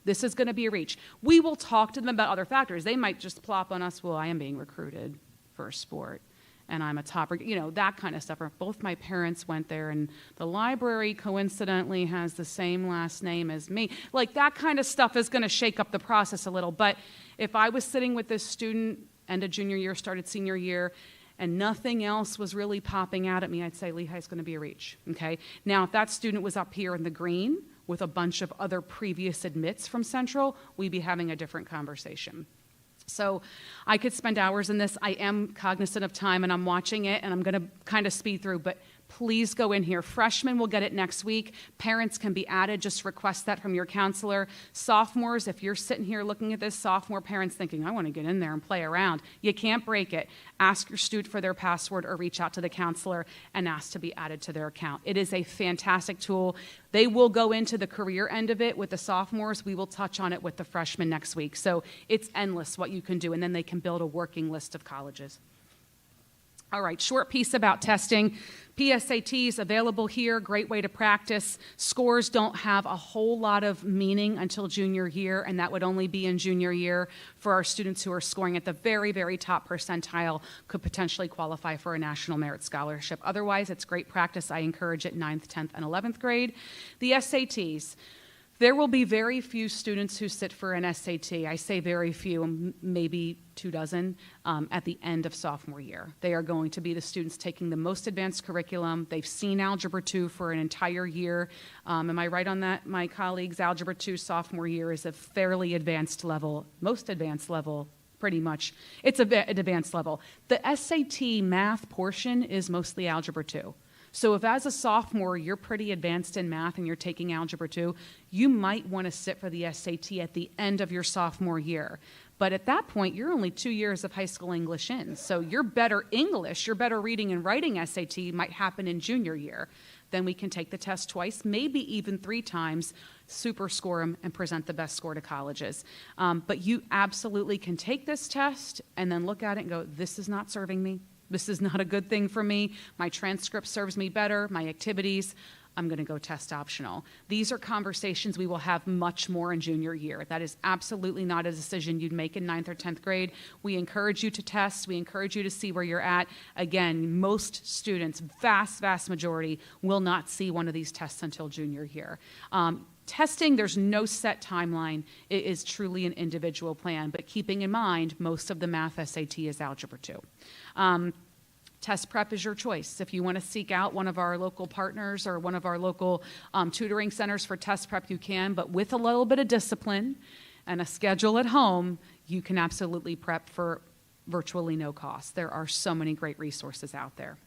This is going to be a reach. We will talk to them about other factors. They might just plop on us, well, I am being recruited for a sport. and I'm a topper, that kind of stuff. Or both my parents went there, and the library coincidentally has the same last name as me. Like, that kind of stuff is going to shake up the process a little. But if I was sitting with this student, end of junior year, started senior year, and nothing else was really popping out at me, I'd say Lehigh's going to be a reach, okay? Now, if that student was up here in the green with a bunch of other previous admits from Central, we'd be having a different conversation. So I could spend hours in this. I am cognizant of time, and I'm watching it, and I'm going to kind of speed through, but please go in here. Freshmen will get it next week. Parents can be added. Just request that from your counselor. Sophomores, if you're sitting here looking at this, sophomore parents thinking, I want to get in there and play around. You can't break it. Ask your student for their password or reach out to the counselor and ask to be added to their account. It is a fantastic tool. They will go into the career end of it with the sophomores. We will touch on it with the freshmen next week. So it's endless what you can do, and then they can build a working list of colleges. All right, short piece about testing. PSATs available here, great way to practice. Scores don't have a whole lot of meaning until junior year, and that would only be in junior year for our students who are scoring at the very, very top percentile, could potentially qualify for a National Merit Scholarship. Otherwise, it's great practice. I encourage it 9th, 10th, and 11th grade. The SATs. There will be very few students who sit for an SAT. I say very few, maybe 24 at the end of sophomore year. They are going to be the students taking the most advanced curriculum. They've seen Algebra 2 for an entire year. Am I right on that, my colleagues? Algebra 2 sophomore year is a fairly advanced level, most advanced level, pretty much. It's an advanced level. The SAT math portion is mostly Algebra 2. So if as a sophomore you're pretty advanced in math and you're taking Algebra 2, you might want to sit for the SAT at the end of your sophomore year. But at that point, you're only 2 years of high school English in. So your better English, your better reading and writing SAT might happen in junior year. Then we can take the test twice, maybe even 3 times, super score them, and present the best score to colleges. But you absolutely can take this test and then look at it and go, this is not serving me. This is not a good thing for me. My transcript serves me better, my activities. I'm going to go test optional. These are conversations we will have much more in junior year. That is absolutely not a decision you'd make in 9th or 10th grade. We encourage you to test. We encourage you to see where you're at. Again, most students, vast majority, will not see one of these tests until junior year. Testing, there's no set timeline. It is truly an individual plan, but keeping in mind, most of the math SAT is Algebra 2. Test prep is your choice. If you want to seek out one of our local partners or one of our local tutoring centers for test prep, you can, but with a little bit of discipline and a schedule at home, you can absolutely prep for virtually no cost. There are so many great resources out there.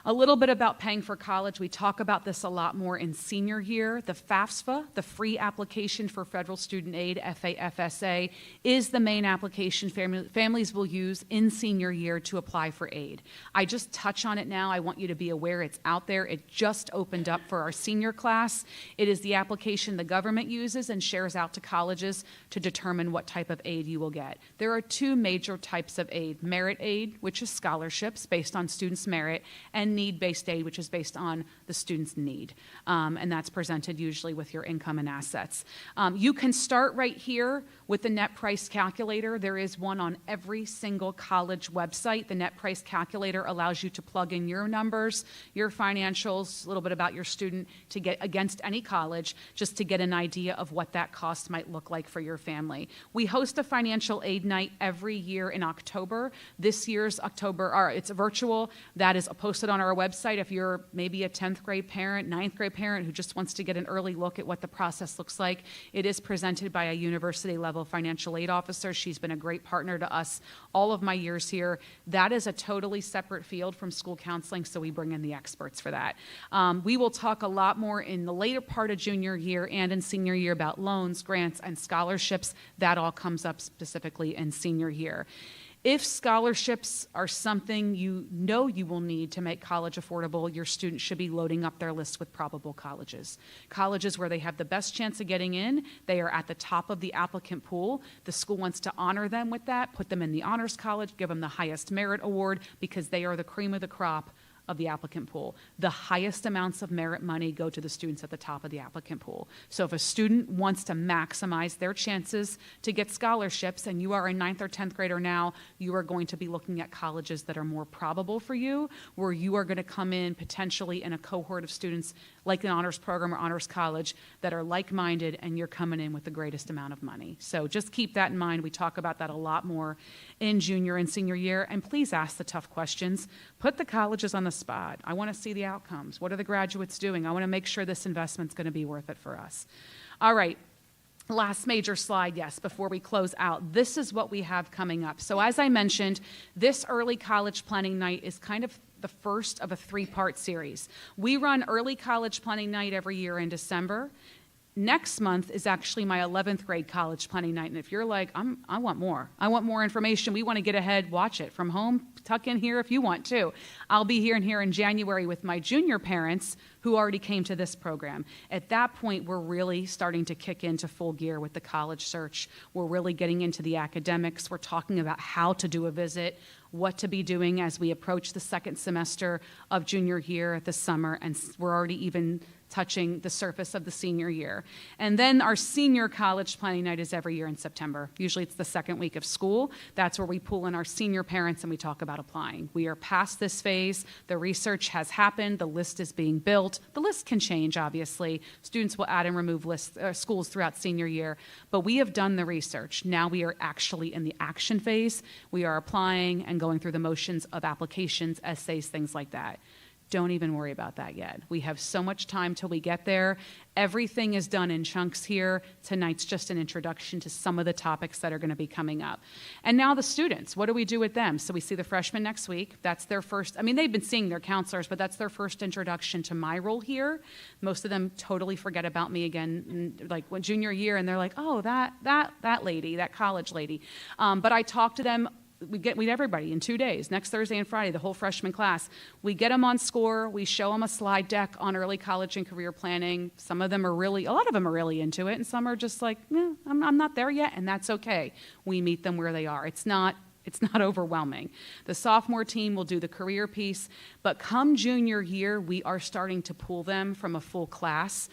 A little bit about paying for college. We talk about this a lot more in senior year. The FAFSA, the Free Application for Federal Student Aid, FAFSA, is the main application families will use in senior year to apply for aid. I just touch on it now. I want you to be aware it's out there. It just opened up for our senior class. It is the application the government uses and shares out to colleges to determine what type of aid you will get. There are 2 major types of aid: merit aid, which is scholarships based on students' merit, and need-based aid, which is based on the student's need. And that's presented usually with your income and assets. You can start right here with the net price calculator. There is one on every single college website. The net price calculator allows you to plug in your numbers, your financials, a little bit about your student to get against any college, just to get an idea of what that cost might look like for your family. We host a financial aid night every year in October. This year's October, it's virtual. That is posted on our website. If you're maybe a 10th grade parent, 9th grade parent who just wants to get an early look at what the process looks like, it is presented by a university level financial aid officer. She's been a great partner to us all of my years here. That is a totally separate field from school counseling, so we bring in the experts for that. We will talk a lot more in the later part of junior year and in senior year about loans, grants, and scholarships. That all comes up specifically in senior year. If scholarships are something you know you will need to make college affordable, your students should be loading up their list with probable colleges. Colleges where they have the best chance of getting in, they are at the top of the applicant pool. The school wants to honor them with that, put them in the honors college, give them the highest merit award because they are the cream of the crop of the applicant pool. The highest amounts of merit money go to the students at the top of the applicant pool. So if a student wants to maximize their chances to get scholarships, and you are a 9th or 10th grader now, you are going to be looking at colleges that are more probable for you, where you are going to come in potentially in a cohort of students like an honors program or honors college that are like-minded, and you're coming in with the greatest amount of money. So just keep that in mind. We talk about that a lot more in junior and senior year, and please ask the tough questions. Put the colleges on the spot. I want to see the outcomes. What are the graduates doing? I want to make sure this investment's going to be worth it for us. All right. Last major slide, yes, before we close out. This is what we have coming up. So as I mentioned, this early college planning night is kind of the first of a 3-part series. We run early college planning night every year in December. Next month is actually my 11th grade college planning night, and if you're like, I want more information, we want to get ahead, watch it from home, tuck in here if you want to. I'll be here in January with my junior parents who already came to this program. At that point, we're really starting to kick into full gear with the college search. We're really getting into the academics. We're talking about how to do a visit, what to be doing as we approach the second semester of junior year this summer, and we're already even touching the surface of the senior year. And then our senior college planning night is every year in September. Usually it's the second week of school. That's where we pull in our senior parents and we talk about applying. We are past this phase. The research has happened. The list is being built. The list can change, obviously. Students will add and remove schools throughout senior year. But we have done the research. Now we are actually in the action phase. We are applying and going through the motions of applications, essays, things like that. Don't even worry about that yet. We have so much time till we get there. Everything is done in chunks here. Tonight's just an introduction to some of the topics that are going to be coming up. And now the students, what do we do with them? So we see the freshmen next week. That's their first, they've been seeing their counselors, but that's their first introduction to my role here. Most of them totally forget about me again, like when junior year, and they're like, oh, that lady, that college lady. But I talk to them. We get everybody in 2 days, next Thursday and Friday, the whole freshman class. We get them on SCORE. We show them a slide deck on early college and career planning. A lot of them are really into it, and some are just like, I'm not there yet, and that's okay. We meet them where they are. It's not overwhelming. The sophomore team will do the career piece, but come junior year, we are starting to pull them from a full class.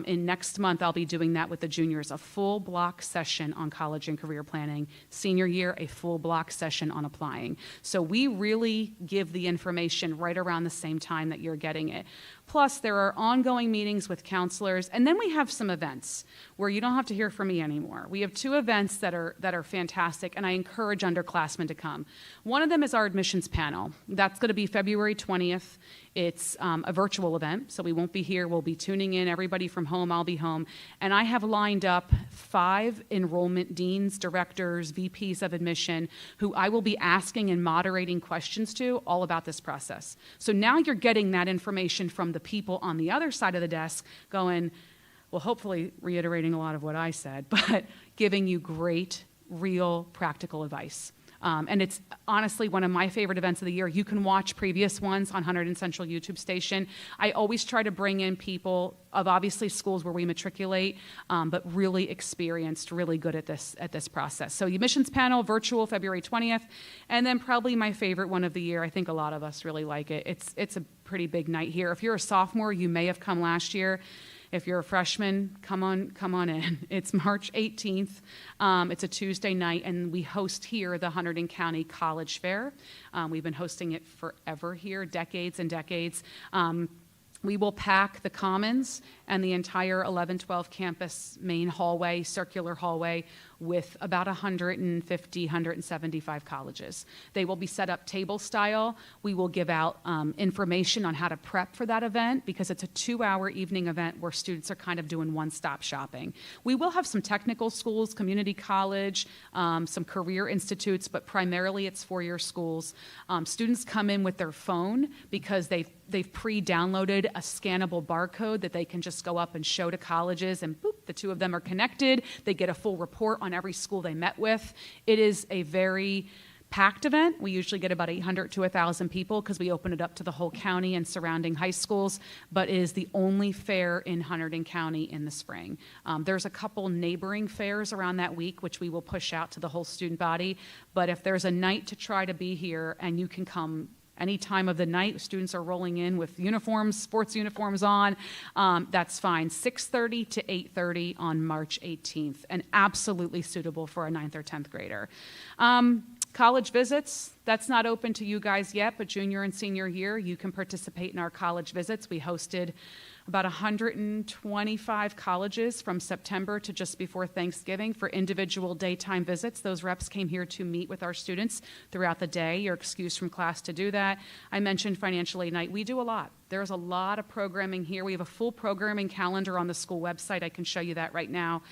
In next month, I'll be doing that with the juniors, a full block session on college and career planning. Senior year, a full block session on applying. So we really give the information right around the same time that you're getting it. Plus, there are ongoing meetings with counselors, and then we have some events where you don't have to hear from me anymore. We have 2 events that are fantastic, and I encourage underclassmen to come. One of them is our admissions panel. That's going to be February 20th. It's a virtual event, so we won't be here. We'll be tuning in, everybody from home, I'll be home. And I have lined up 5 enrollment deans, directors, VPs of admission, who I will be asking and moderating questions to all about this process. So now you're getting that information from the people on the other side of the desk going, well, hopefully reiterating a lot of what I said, but giving you great, real, practical advice. And it's honestly one of my favorite events of the year. You can watch previous ones on Hunterdon Central YouTube station. I always try to bring in people of obviously schools where we matriculate, but really experienced, really good at this process. So admissions panel, virtual, February 20th. And then probably my favorite one of the year. I think a lot of us really like it. It's a pretty big night here. If you're a sophomore, you may have come last year. If you're a freshman, come on in. It's March 18th. It's a Tuesday night, and we host here the Hunterdon County College Fair. We've been hosting it forever here, decades and decades. We will pack the Commons and the entire 11-12 campus main hallway, circular hallway, with about 150, 175 colleges. They will be set up table style. We will give out information on how to prep for that event because it's a 2-hour evening event where students are kind of doing one-stop shopping. We will have some technical schools, community college, some career institutes, but primarily it's 4-year schools. Students come in with their phone because they've pre-downloaded a scannable barcode that they can just go up and show to colleges, and boop, the 2 of them are connected. They get a full report on every school they met with. It is a very packed event. We usually get about 800 to 1,000 people because we open it up to the whole county and surrounding high schools, but it is the only fair in Hunterdon County in the spring. There's a couple neighboring fairs around that week, which we will push out to the whole student body, but if there's a night to try to be here and you can come any time of the night. Students are rolling in with uniforms, sports uniforms on. That's fine. 6:30 to 8:30 on March 18th, and absolutely suitable for a 9th or 10th grader. College visits, that's not open to you guys yet, but junior and senior year, you can participate in our college visits. We hosted about 125 colleges from September to just before Thanksgiving for individual daytime visits. Those reps came here to meet with our students throughout the day. You're excused from class to do that. I mentioned financial aid night. We do a lot. There's a lot of programming here. We have a full programming calendar on the school website. I can show you that right now.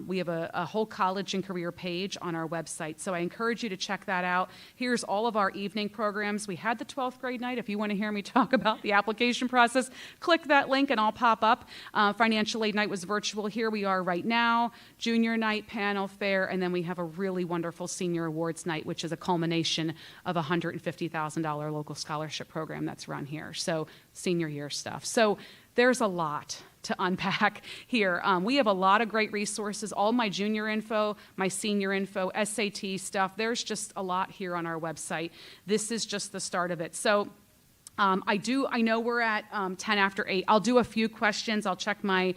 We have a whole college and career page on our website, so I encourage you to check that out. Here's all of our evening programs. We had the 12th grade night. If you want to hear me talk about the application process, click that link and I'll pop up. Financial aid night was virtual. Here we are right now. Junior night, panel, fair, and then we have a really wonderful senior awards night, which is a culmination of a $150,000 local scholarship program that's run here. So senior year stuff. So there's a lot to unpack here. We have a lot of great resources, all my junior info, my senior info, SAT stuff. There's just a lot here on our website. This is just the start of it. So I know we're at 10 after 8. I'll do a few questions. I'll check my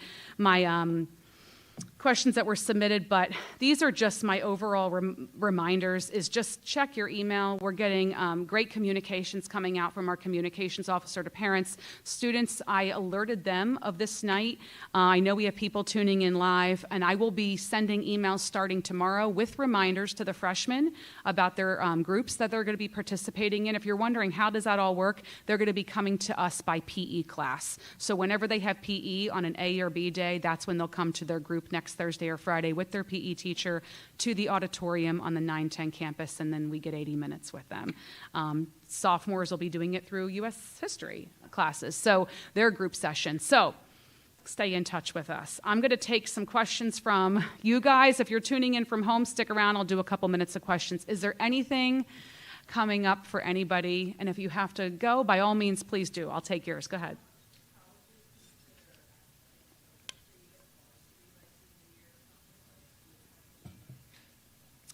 questions that were submitted, but these are just my overall reminders, is just check your email. We're getting great communications coming out from our communications officer to parents. Students, I alerted them of this night. I know we have people tuning in live, and I will be sending emails starting tomorrow with reminders to the freshmen about their groups that they're going to be participating in. If you're wondering how does that all work, they're going to be coming to us by PE class. So whenever they have PE on an A or B day, that's when they'll come to their group next Thursday or Friday with their PE teacher to the auditorium on the 910 campus, and then we get 80 minutes with them. Sophomores will be doing it through U.S. history classes, so their group session. So stay in touch with us. I'm going to take some questions from you guys. If you're tuning in from home, stick around. I'll do a couple minutes of questions. Is there anything coming up for anybody? And if you have to go, by all means, please do. I'll take yours. Go ahead.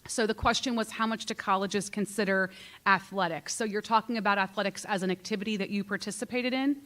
So the question was, how much do colleges consider athletics? So you're talking about athletics as an activity that you participated in?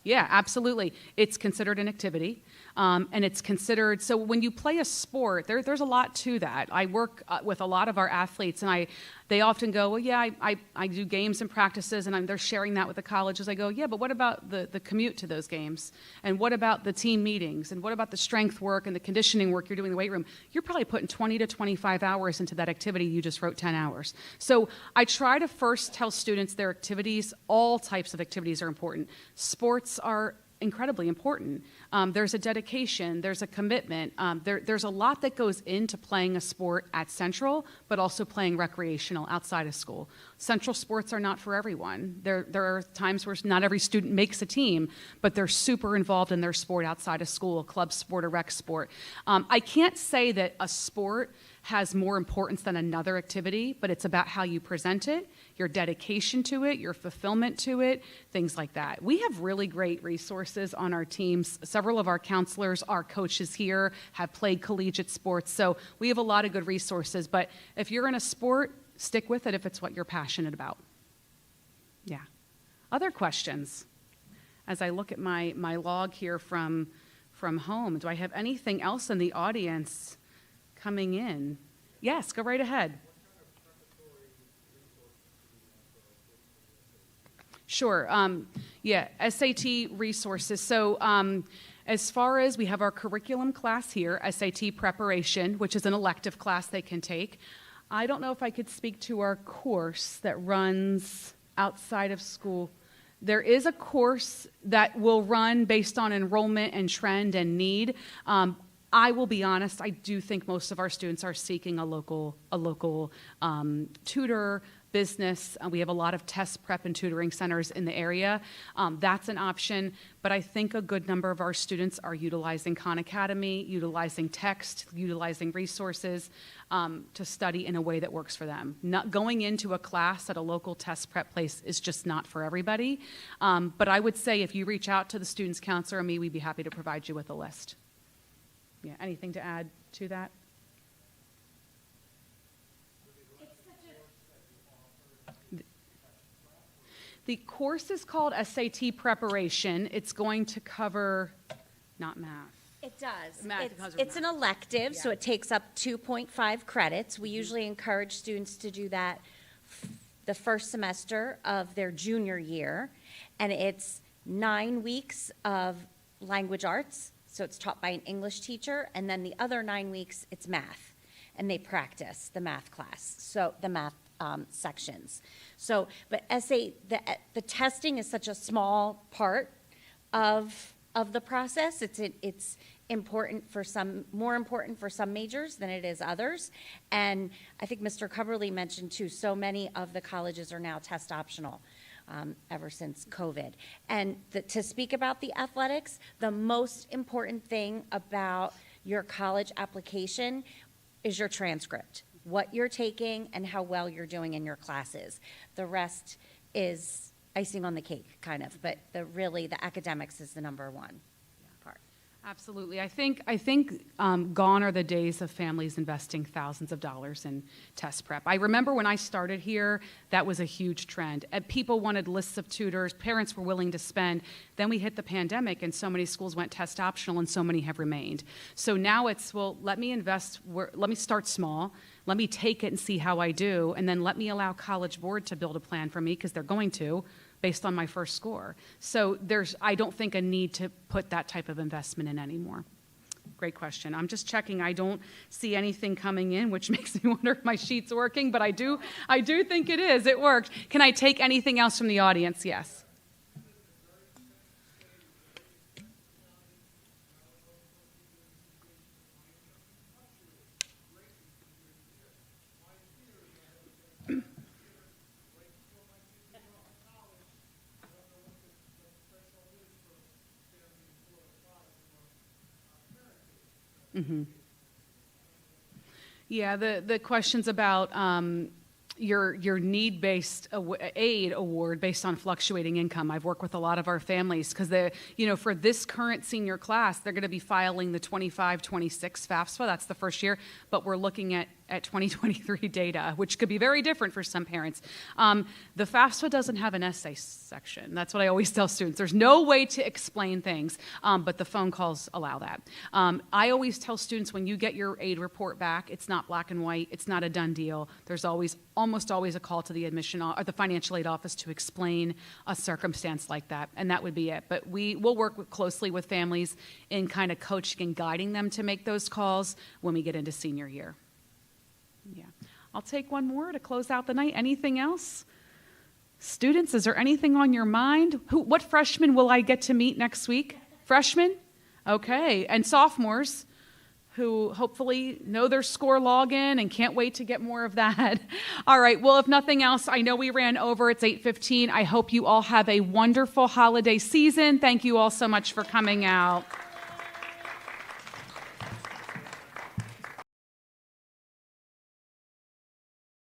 Yeah, absolutely. It's considered an activity, and it's considered, so when you play a sport, there's a lot to that. I work with a lot of our athletes, and they often go, well, yeah, I do games and practices, and they're sharing that with the colleges. I go, yeah, but what about the commute to those games? And what about the team meetings? And what about the strength work and the conditioning work you're doing in the weight room? You're probably putting 20 to 25 hours into that activity. You just wrote 10 hours. So I try to first tell students their activities, all types of activities are important. Sports are incredibly important. There's a dedication, there's a commitment, there's a lot that goes into playing a sport at Central, but also playing recreational outside of school. Central sports are not for everyone. There are times where not every student makes a team, but they're super involved in their sport outside of school, club sport or rec sport. I can't say that a sport has more importance than another activity, but it's about how you present it, your dedication to it, your fulfillment to it, things like that. We have really great resources on our teams. Several of our counselors, our coaches here have played collegiate sports, so we have a lot of good resources. But if you're in a sport, stick with it if it's what you're passionate about. Yeah. Other questions? As I look at my log here from home, do I have anything else in the audience coming in? Yes, go right ahead. Sure. Yeah, SAT resources. So as far as we have our curriculum class here, SAT preparation, which is an elective class they can take. I don't know if I could speak to our course that runs outside of school. There is a course that will run based on enrollment and trend and need. I will be honest, I do think most of our students are seeking a local tutor, business. We have a lot of test prep and tutoring centers in the area. That's an option, but I think a good number of our students are utilizing Khan Academy, utilizing text, utilizing resources to study in a way that works for them. Not going into a class at a local test prep place is just not for everybody, but I would say if you reach out to the student's counselor or me, we'd be happy to provide you with a list. Yeah, anything to add to that? The course is called SAT Preparation. It's going to cover, not math. It does. Math It's, covers it's an math. elective, so it takes up 2.5 credits. We usually encourage students to do that the first semester of their junior year, and it's 9 weeks of language arts, so it's taught by an English teacher, and then the other 9 weeks, it's math, and they practice the math class, so the math sections. So, but the testing is such a small part of the process. It's important for some, more important for some majors than it is others. And I think Mr. Coverly mentioned too, so many of the colleges are now test optional ever since COVID. And to speak about the athletics, the most important thing about your college application is your transcript, what you're taking and how well you're doing in your classes. The rest is icing on the cake, kind of, but the academics is the number one part. Absolutely. I think gone are the days of families investing thousands of dollars in test prep. I remember when I started here, that was a huge trend. People wanted lists of tutors. Parents were willing to spend. Then we hit the pandemic, and so many schools went test optional, and so many have remained. So now it's, well, let me invest. Let me start small. Let me take it and see how I do, and then let me allow College Board to build a plan for me, because they're going to, based on my first score. So I don't think, a need to put that type of investment in anymore. Great question. I'm just checking. I don't see anything coming in, which makes me wonder if my sheet's working, but I do think it is. It worked. Can I take anything else from the audience? Yes. Mm-hmm. Yeah, the questions about your need-based aid award based on fluctuating income. I've worked with a lot of our families because for this current senior class, they're going to be filing the 25-26 FAFSA. That's the first year, but we're looking at 2023 data, which could be very different for some parents. The FAFSA doesn't have an essay section. That's what I always tell students. There's no way to explain things, but the phone calls allow that. I always tell students, when you get your aid report back, it's not black and white. It's not a done deal. There's almost always a call to the admission or the financial aid office to explain a circumstance like that, and that would be it. But we'll work closely with families in kind of coaching and guiding them to make those calls when we get into senior year. Yeah. I'll take one more to close out the night. Anything else? Students, is there anything on your mind? What freshmen will I get to meet next week? Freshmen? Okay. And sophomores who hopefully know their score login and can't wait to get more of that. All right. Well, if nothing else, I know we ran over. It's 8:15. I hope you all have a wonderful holiday season. Thank you all so much for coming out.